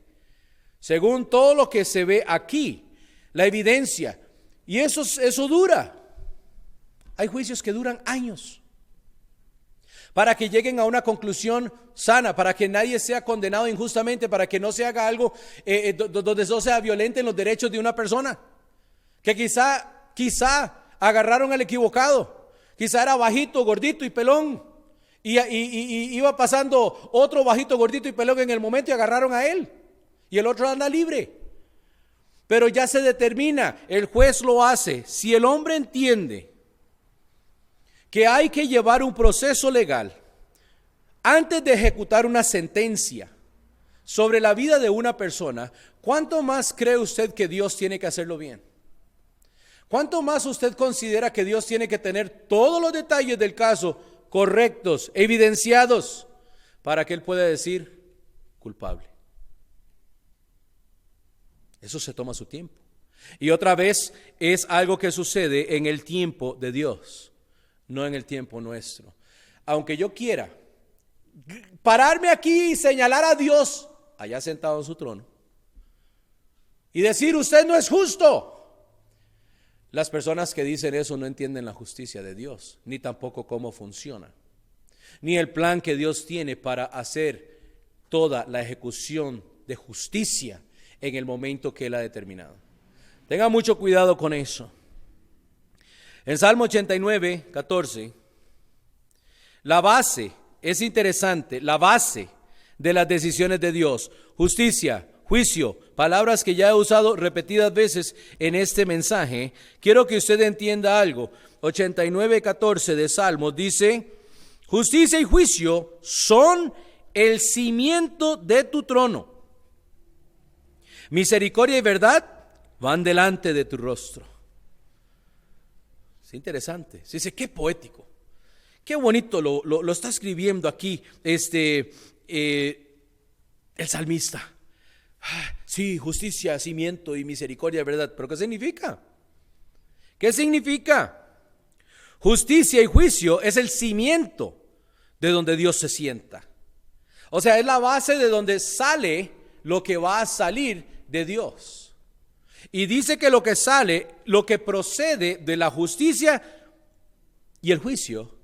según todo lo que se ve aquí, la evidencia. Y eso dura. Hay juicios que duran años para que lleguen a una conclusión sana, para que nadie sea condenado injustamente, para que no se haga algo donde no sea violento en los derechos de una persona, que quizá agarraron al equivocado, quizá era bajito, gordito y pelón, y iba pasando otro bajito, gordito y pelón en el momento y agarraron a él, y el otro anda libre. Pero ya se determina, el juez lo hace. Si el hombre entiende que hay que llevar un proceso legal antes de ejecutar una sentencia sobre la vida de una persona, ¿cuánto más cree usted que Dios tiene que hacerlo bien? ¿Cuánto más usted considera que Dios tiene que tener todos los detalles del caso correctos, evidenciados, para que Él pueda decir culpable? Eso se toma su tiempo. Y otra vez es algo que sucede en el tiempo de Dios, no en el tiempo nuestro. Aunque yo quiera pararme aquí y señalar a Dios allá sentado en su trono y decir: usted no es justo. Las personas que dicen eso no entienden la justicia de Dios, ni tampoco cómo funciona, ni el plan que Dios tiene para hacer toda la ejecución de justicia en el momento que Él ha determinado. Tenga mucho cuidado con eso. En Salmo 89, 14, la base, es interesante, la base de las decisiones de Dios: justicia, juicio, palabras que ya he usado repetidas veces en este mensaje. Quiero que usted entienda algo. 89, 14 de Salmos dice: justicia y juicio son el cimiento de tu trono. Misericordia y verdad van delante de tu rostro. Es interesante. Se dice, qué poético, qué bonito lo está escribiendo aquí el salmista. Sí, justicia, cimiento y misericordia y verdad. ¿Pero qué significa? ¿Qué significa? Justicia y juicio es el cimiento de donde Dios se sienta. O sea, es la base de donde sale lo que va a salir de Dios. Y dice que lo que sale, lo que procede de la justicia y el juicio,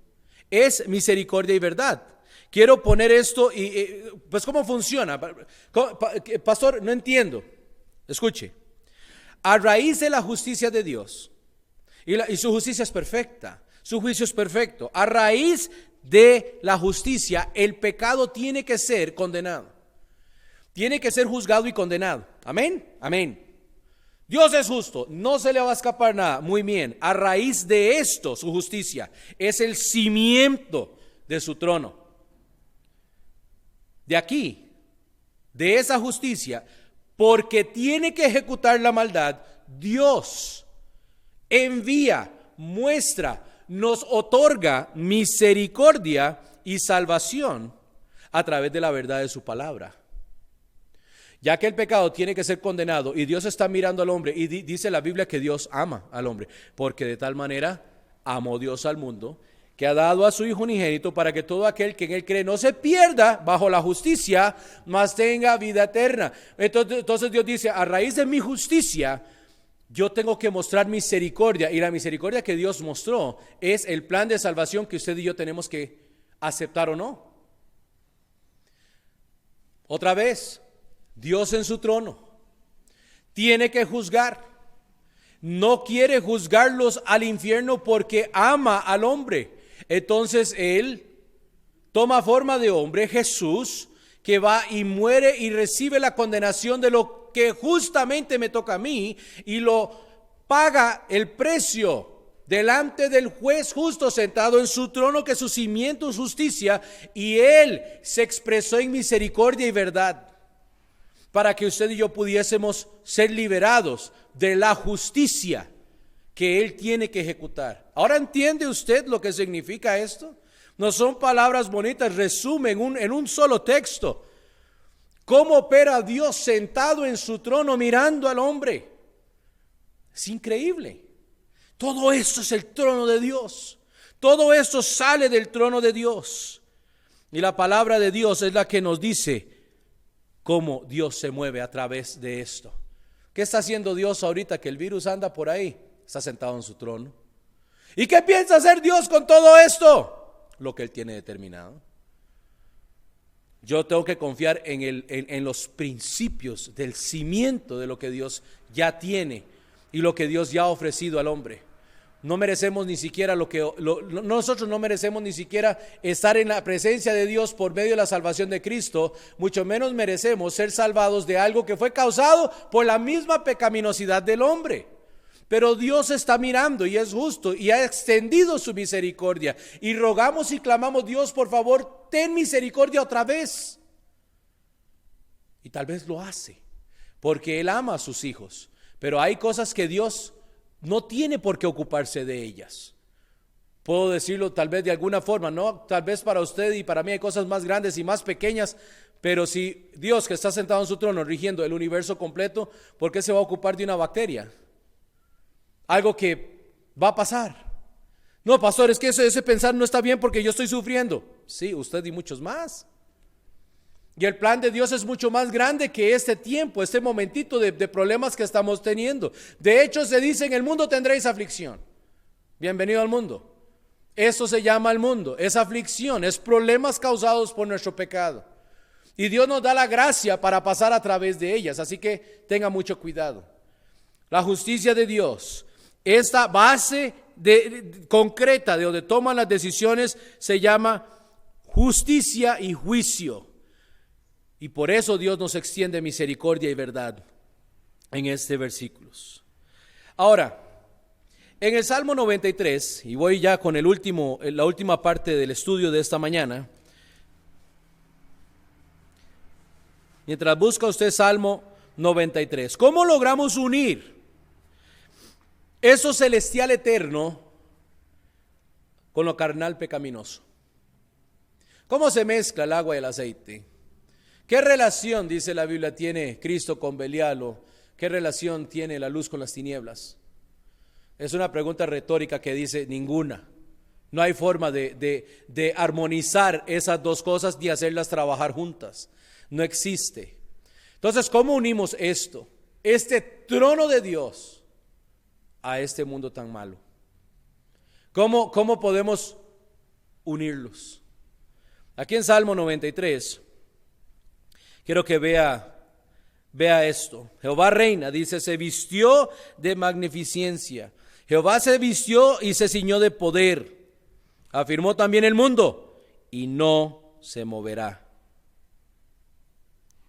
es misericordia y verdad. Quiero poner esto pues ¿cómo funciona? Pastor, no entiendo. Escuche. A raíz de la justicia de Dios, y su justicia es perfecta, su juicio es perfecto, a raíz de la justicia, el pecado tiene que ser condenado. Tiene que ser juzgado y condenado. Amén, amén. Dios es justo, no se le va a escapar nada. Muy bien, a raíz de esto, su justicia es el cimiento de su trono. De aquí, de esa justicia, porque tiene que ejecutar la maldad, Dios envía, muestra, nos otorga misericordia y salvación a través de la verdad de su palabra. Ya que el pecado tiene que ser condenado y Dios está mirando al hombre, y dice la Biblia que Dios ama al hombre, porque de tal manera amó Dios al mundo, que ha dado a su Hijo unigénito para que todo aquel que en Él cree no se pierda bajo la justicia, mas tenga vida eterna. Entonces Dios dice, a raíz de mi justicia, yo tengo que mostrar misericordia, y la misericordia que Dios mostró es el plan de salvación que usted y yo tenemos que aceptar o no. Otra vez, Dios en su trono tiene que juzgar. No quiere juzgarlos al infierno porque ama al hombre. Entonces Él toma forma de hombre, Jesús, que va y muere y recibe la condenación de lo que justamente me toca a mí, y lo paga el precio delante del juez justo sentado en su trono, que su cimiento es justicia, y Él se expresó en misericordia y verdad, para que usted y yo pudiésemos ser liberados de la justicia que Él tiene que ejecutar. ¿Ahora entiende usted lo que significa esto? No son palabras bonitas, resumen en un solo texto cómo opera Dios sentado en su trono mirando al hombre. Es increíble. Todo esto es el trono de Dios. Todo esto sale del trono de Dios. Y la palabra de Dios es la que nos dice cómo Dios se mueve a través de esto. ¿Qué está haciendo Dios ahorita que el virus anda por ahí? Está sentado en su trono. ¿Y qué piensa hacer Dios con todo esto? Lo que Él tiene determinado. Yo tengo que confiar en los principios del cimiento de lo que Dios ya tiene y lo que Dios ya ha ofrecido al hombre. No merecemos ni siquiera nosotros no merecemos ni siquiera estar en la presencia de Dios por medio de la salvación de Cristo, mucho menos merecemos ser salvados de algo que fue causado por la misma pecaminosidad del hombre. Pero Dios está mirando y es justo y ha extendido su misericordia. Y rogamos y clamamos: Dios, por favor, ten misericordia otra vez. Y tal vez lo hace, porque Él ama a sus hijos. Pero hay cosas que Dios no tiene por qué ocuparse de ellas. Puedo decirlo tal vez de alguna forma, no, tal vez para usted y para mí hay cosas más grandes y más pequeñas. Pero si Dios, que está sentado en su trono rigiendo el universo completo, ¿por qué se va a ocupar de una bacteria? Algo que va a pasar. No, pastor, es que ese pensar no está bien porque yo estoy sufriendo. Sí, usted y muchos más. Y el plan de Dios es mucho más grande que este tiempo, este momentito de problemas que estamos teniendo. De hecho, se dice: en el mundo tendréis aflicción. Bienvenido al mundo. Eso se llama el mundo, es aflicción, es problemas causados por nuestro pecado. Y Dios nos da la gracia para pasar a través de ellas, así que tenga mucho cuidado. La justicia de Dios, esta base concreta de donde toman las decisiones, se llama justicia y juicio. Y por eso Dios nos extiende misericordia y verdad en este versículo. Ahora, en el Salmo 93, y voy ya con la última parte del estudio de esta mañana. Mientras busca usted Salmo 93, ¿cómo logramos unir eso celestial eterno con lo carnal pecaminoso? ¿Cómo se mezcla el agua y el aceite? ¿Qué relación, dice la Biblia, tiene Cristo con Belial? ¿O qué relación tiene la luz con las tinieblas? Es una pregunta retórica que dice ninguna. No hay forma de armonizar esas dos cosas ni hacerlas trabajar juntas. No existe. Entonces, ¿cómo unimos esto? Este trono de Dios a este mundo tan malo. ¿Cómo podemos unirlos? Aquí en Salmo 93, quiero que vea esto. Jehová reina, dice, se vistió de magnificencia. Jehová se vistió y se ciñó de poder. Afirmó también el mundo y no se moverá.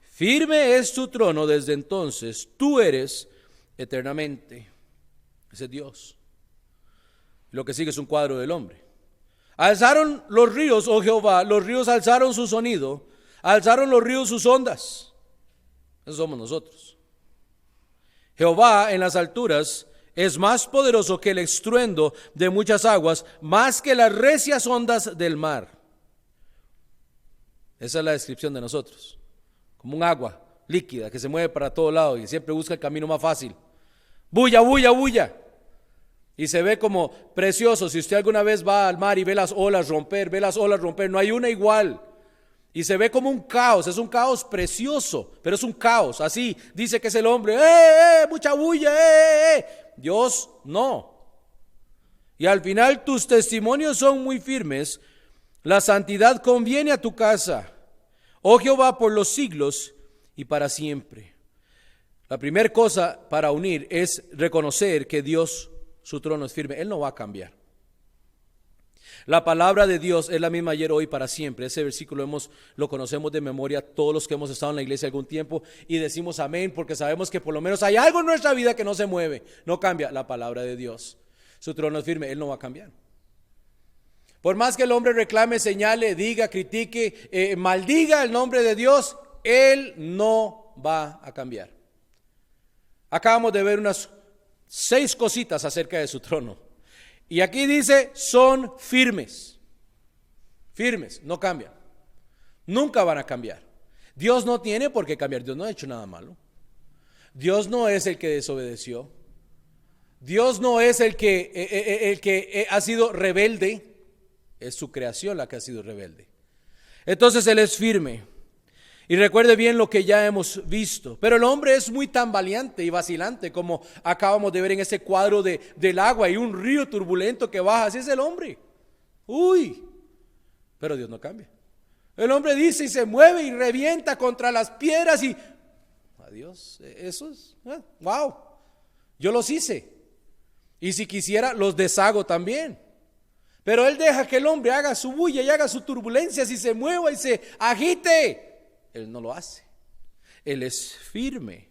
Firme es tu trono desde entonces, tú eres eternamente. Ese es Dios. Lo que sigue es un cuadro del hombre. Alzaron los ríos, oh Jehová, los ríos alzaron su sonido, alzaron los ríos sus ondas. Eso somos nosotros. Jehová en las alturas es más poderoso que el estruendo de muchas aguas, más que las recias ondas del mar. Esa es la descripción de nosotros. Como un agua líquida que se mueve para todo lado y siempre busca el camino más fácil. Bulla, bulla, bulla. Y se ve como precioso. Si usted alguna vez va al mar y ve las olas romper, no hay una igual. Y se ve como un caos, es un caos precioso, pero es un caos. Así dice que es el hombre, mucha bulla, Dios no. Y al final tus testimonios son muy firmes, la santidad conviene a tu casa, oh Jehová, por los siglos y para siempre. La primera cosa para unir es reconocer que Dios, su trono es firme, Él no va a cambiar. La palabra de Dios es la misma ayer, hoy, para siempre. Ese versículo lo conocemos de memoria todos los que hemos estado en la iglesia algún tiempo y decimos amén porque sabemos que por lo menos hay algo en nuestra vida que no se mueve, no cambia. La palabra de Dios, su trono es firme, Él no va a cambiar. Por más que el hombre reclame, señale, diga, critique, maldiga el nombre de Dios, Él no va a cambiar. Acabamos de ver unas 6 cositas acerca de su trono. Y aquí dice, son firmes. Firmes, no cambian. Nunca van a cambiar. Dios no tiene por qué cambiar. Dios no ha hecho nada malo. Dios no es el que desobedeció. Dios no es el que ha sido rebelde. Es su creación la que ha sido rebelde. Entonces Él es firme. Y recuerde bien lo que ya hemos visto. Pero el hombre es muy tambaleante y vacilante, como acabamos de ver en ese cuadro del agua y un río turbulento que baja. Así es el hombre. Uy, pero Dios no cambia. El hombre dice y se mueve y revienta contra las piedras y adiós, eso es, wow, yo los hice. Y si quisiera los deshago también. Pero Él deja que el hombre haga su bulla y haga su turbulencia, y se mueva y se agite. Él no lo hace. Él es firme.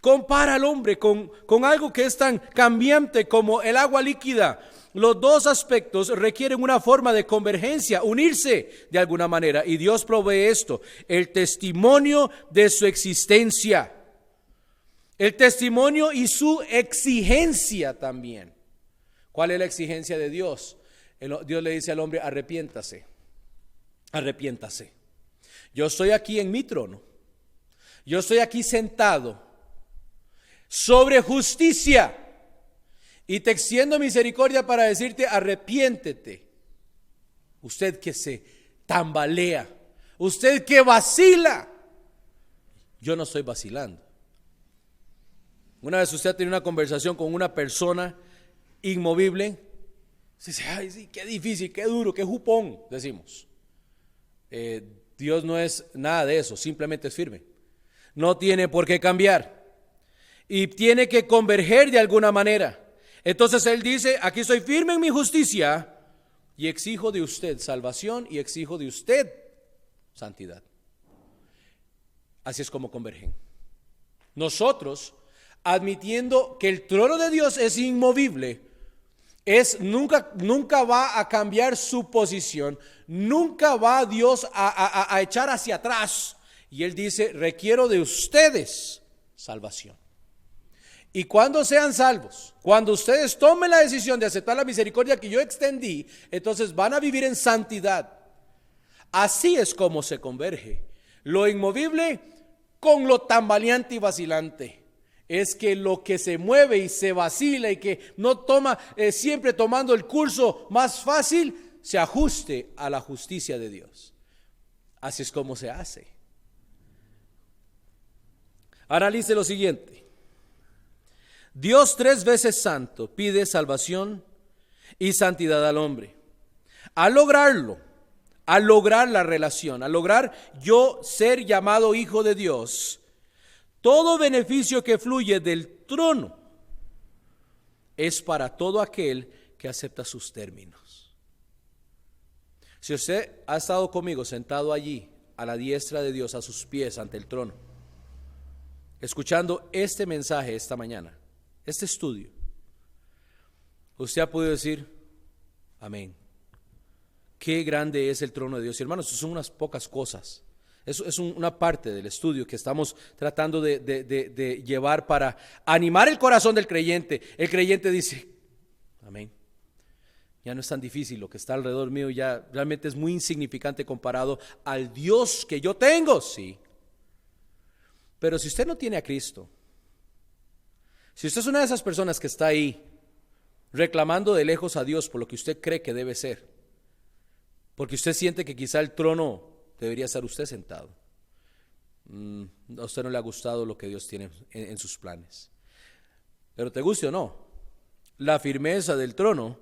Compara al hombre con algo que es tan cambiante como el agua líquida. Los dos aspectos requieren una forma de convergencia, unirse de alguna manera. Y Dios provee esto, el testimonio de su existencia. El testimonio y su exigencia también. ¿Cuál es la exigencia de Dios? Dios le dice al hombre, arrepiéntase, arrepiéntase. Yo estoy aquí en mi trono. Yo estoy aquí sentado sobre justicia y te extiendo misericordia para decirte, arrepiéntete. Usted que se tambalea, usted que vacila. Yo no estoy vacilando. Una vez usted tiene una conversación con una persona inmovible, dice, ay, sí, qué difícil, qué duro, qué jupón, decimos. Dios no es nada de eso, simplemente es firme. No tiene por qué cambiar. Y tiene que converger de alguna manera. Entonces Él dice, aquí estoy firme en mi justicia y exijo de usted salvación y exijo de usted santidad. Así es como convergen. Nosotros, admitiendo que el trono de Dios es inmovible, nunca va a cambiar su posición, nunca va Dios a echar hacia atrás. Y Él dice, requiero de ustedes salvación. Y cuando sean salvos, cuando ustedes tomen la decisión de aceptar la misericordia que yo extendí, entonces van a vivir en santidad. Así es como se converge lo inmovible con lo tambaleante y vacilante. Es que lo que se mueve y se vacila y que no toma, siempre tomando el curso más fácil, se ajuste a la justicia de Dios. Así es como se hace. Analice lo siguiente. Dios 3 veces santo pide salvación y santidad al hombre. Al lograrlo, al lograr la relación, al lograr yo ser llamado hijo de Dios, todo beneficio que fluye del trono es para todo aquel que acepta sus términos. Si usted ha estado conmigo sentado allí a la diestra de Dios, a sus pies ante el trono, escuchando este mensaje esta mañana, este estudio, usted ha podido decir, amén. Qué grande es el trono de Dios. Y hermanos, son unas pocas cosas. Eso es una parte del estudio que estamos tratando de llevar para animar el corazón del creyente. El creyente dice, amén. Ya no es tan difícil, lo que está alrededor mío ya realmente es muy insignificante comparado al Dios que yo tengo, sí. Pero si usted no tiene a Cristo, si usted es una de esas personas que está ahí reclamando de lejos a Dios por lo que usted cree que debe ser, porque usted siente que quizá el trono debería estar usted sentado, a usted no le ha gustado lo que Dios tiene en sus planes. Pero te guste o no, la firmeza del trono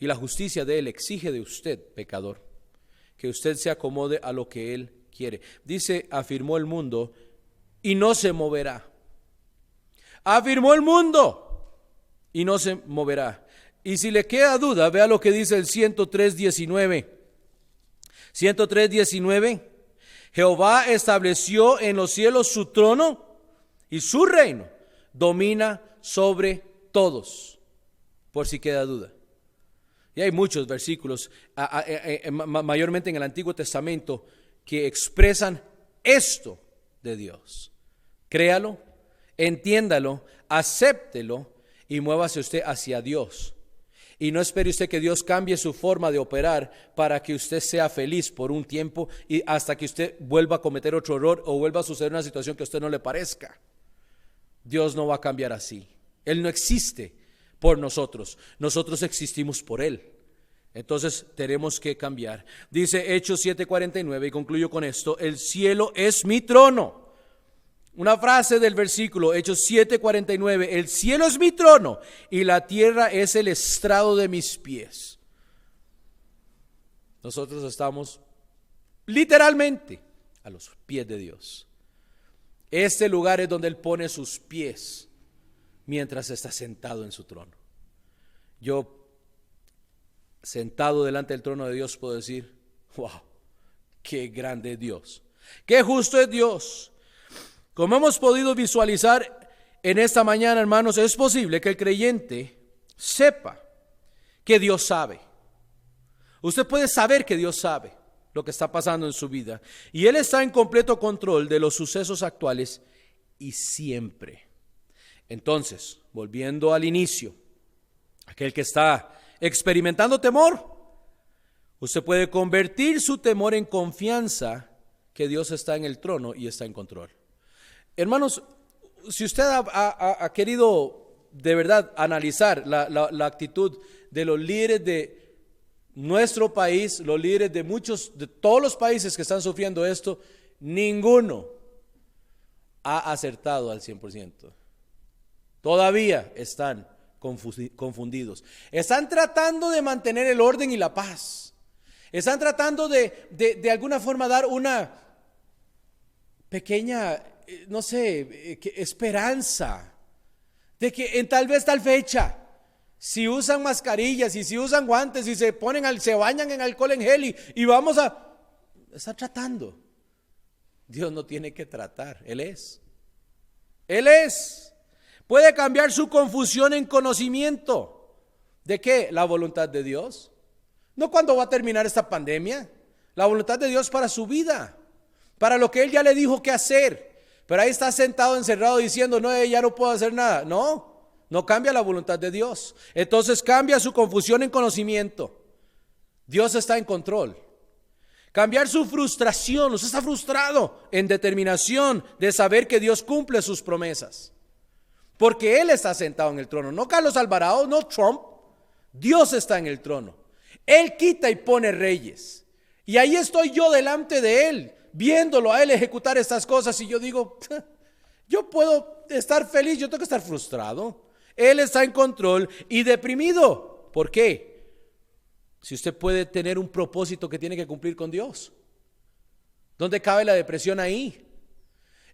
y la justicia de Él exige de usted, pecador, que usted se acomode a lo que Él quiere. Dice, afirmó el mundo y no se moverá. Afirmó el mundo y no se moverá. Y si le queda duda, vea lo que dice el 103:19. 103:19. Jehová estableció en los cielos su trono y su reino domina sobre todos. Por si queda duda. Y hay muchos versículos, mayormente en el Antiguo Testamento, que expresan esto de Dios. Créalo, entiéndalo, acéptelo y muévase usted hacia Dios. Y no espere usted que Dios cambie su forma de operar para que usted sea feliz por un tiempo y hasta que usted vuelva a cometer otro error o vuelva a suceder una situación que a usted no le parezca. Dios no va a cambiar así. Él no existe por nosotros, nosotros existimos por Él. Entonces tenemos que cambiar. Dice Hechos 7:49, y concluyo con esto: el cielo es mi trono. Una frase del versículo, Hechos 7:49, el cielo es mi trono y la tierra es el estrado de mis pies. Nosotros estamos literalmente a los pies de Dios. Este lugar es donde Él pone sus pies mientras está sentado en su trono. Yo, sentado delante del trono de Dios, puedo decir: wow, qué grande es Dios, qué justo es Dios. Como hemos podido visualizar en esta mañana, hermanos, es posible que el creyente sepa que Dios sabe. Usted puede saber que Dios sabe lo que está pasando en su vida, y Él está en completo control de los sucesos actuales y siempre. Entonces, volviendo al inicio, aquel que está experimentando temor, usted puede convertir su temor en confianza que Dios está en el trono y está en control. Hermanos, si usted ha querido de verdad analizar la actitud de los líderes de nuestro país, los líderes de todos los países que están sufriendo esto, ninguno ha acertado al 100%. Todavía están confundidos. Están tratando de mantener el orden y la paz. Están tratando de alguna forma dar una pequeña, no sé, esperanza de que en tal vez tal fecha, si usan mascarillas y si usan guantes y se bañan en alcohol en gel y vamos a estar tratando. Dios no tiene que tratar, Él es. Puede cambiar su confusión en conocimiento. ¿De qué? La voluntad de Dios. No cuándo va a terminar esta pandemia. La voluntad de Dios para su vida, para lo que Él ya le dijo que hacer. Pero ahí está sentado, encerrado, diciendo: no, ya no puedo hacer nada. No cambia la voluntad de Dios. Entonces cambia su confusión en conocimiento. Dios está en control. Cambiar su frustración. Usted está frustrado en determinación de saber que Dios cumple sus promesas. Porque Él está sentado en el trono. No Carlos Alvarado, no Trump. Dios está en el trono. Él quita y pone reyes. Y ahí estoy yo delante de Él, viéndolo a Él ejecutar estas cosas. Y yo digo: yo puedo estar feliz, yo tengo que estar frustrado. Él está en control y deprimido. ¿Por qué? Si usted puede tener un propósito que tiene que cumplir con Dios, ¿dónde cabe la depresión ahí?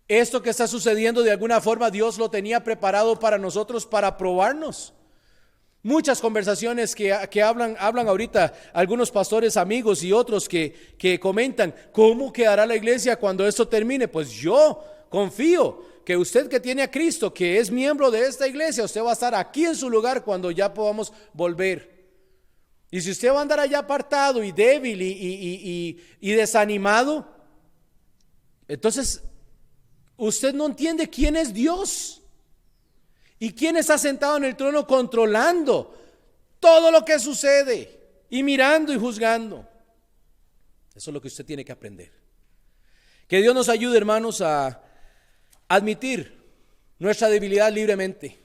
Esto que está sucediendo, de alguna forma Dios lo tenía preparado para nosotros, para probarnos. Muchas conversaciones que hablan ahorita algunos pastores amigos y otros que comentan: ¿cómo quedará la iglesia cuando esto termine? Pues yo confío que usted, que tiene a Cristo, que es miembro de esta iglesia, usted va a estar aquí en su lugar cuando ya podamos volver. Y si usted va a andar allá apartado y débil y desanimado, entonces usted no entiende quién es Dios y quién está sentado en el trono controlando todo lo que sucede y mirando y juzgando. Eso es lo que usted tiene que aprender. Que Dios nos ayude, hermanos, a admitir nuestra debilidad libremente,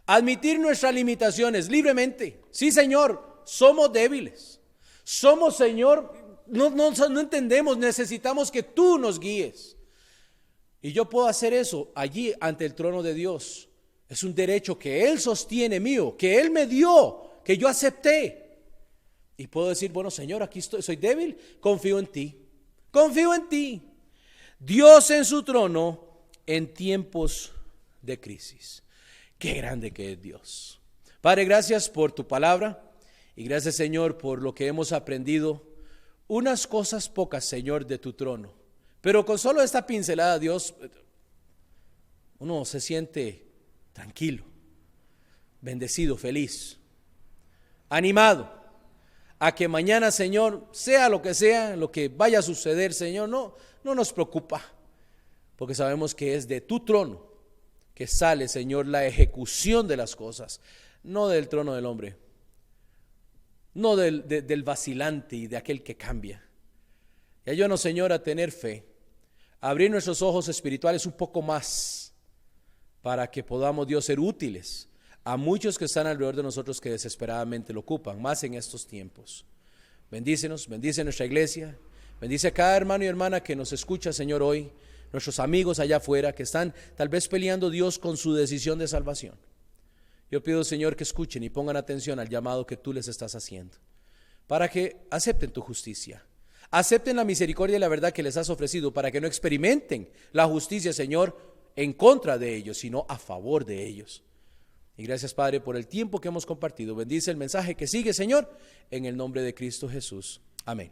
admitir nuestras limitaciones libremente. Sí, Señor, somos débiles. Somos, Señor, no entendemos, necesitamos que tú nos guíes. Y yo puedo hacer eso allí ante el trono de Dios. Es un derecho que Él sostiene mío, que Él me dio, que yo acepté. Y puedo decir: bueno, Señor, aquí estoy, soy débil, confío en ti. Confío en ti. Dios en su trono en tiempos de crisis. Qué grande que es Dios. Padre, gracias por tu palabra y gracias, Señor, por lo que hemos aprendido. Unas cosas pocas, Señor, de tu trono. Pero con solo esta pincelada, Dios, uno se siente tranquilo, bendecido, feliz, animado a que mañana, Señor, sea lo que vaya a suceder, Señor, no nos preocupa, porque sabemos que es de tu trono que sale, Señor, la ejecución de las cosas, no del trono del hombre, no del vacilante y de aquel que cambia. Y ayúdanos, Señor, a tener fe, a abrir nuestros ojos espirituales un poco más, para que podamos, Dios, ser útiles a muchos que están alrededor de nosotros que desesperadamente lo ocupan, más en estos tiempos. Bendícenos, bendice nuestra iglesia, bendice a cada hermano y hermana que nos escucha, Señor, hoy, nuestros amigos allá afuera que están tal vez peleando Dios con su decisión de salvación. Yo pido, Señor, que escuchen y pongan atención al llamado que tú les estás haciendo, para que acepten tu justicia, acepten la misericordia y la verdad que les has ofrecido, para que no experimenten la justicia, Señor, en contra de ellos, sino a favor de ellos. Y gracias, Padre, por el tiempo que hemos compartido. Bendice el mensaje que sigue, Señor, en el nombre de Cristo Jesús. Amén.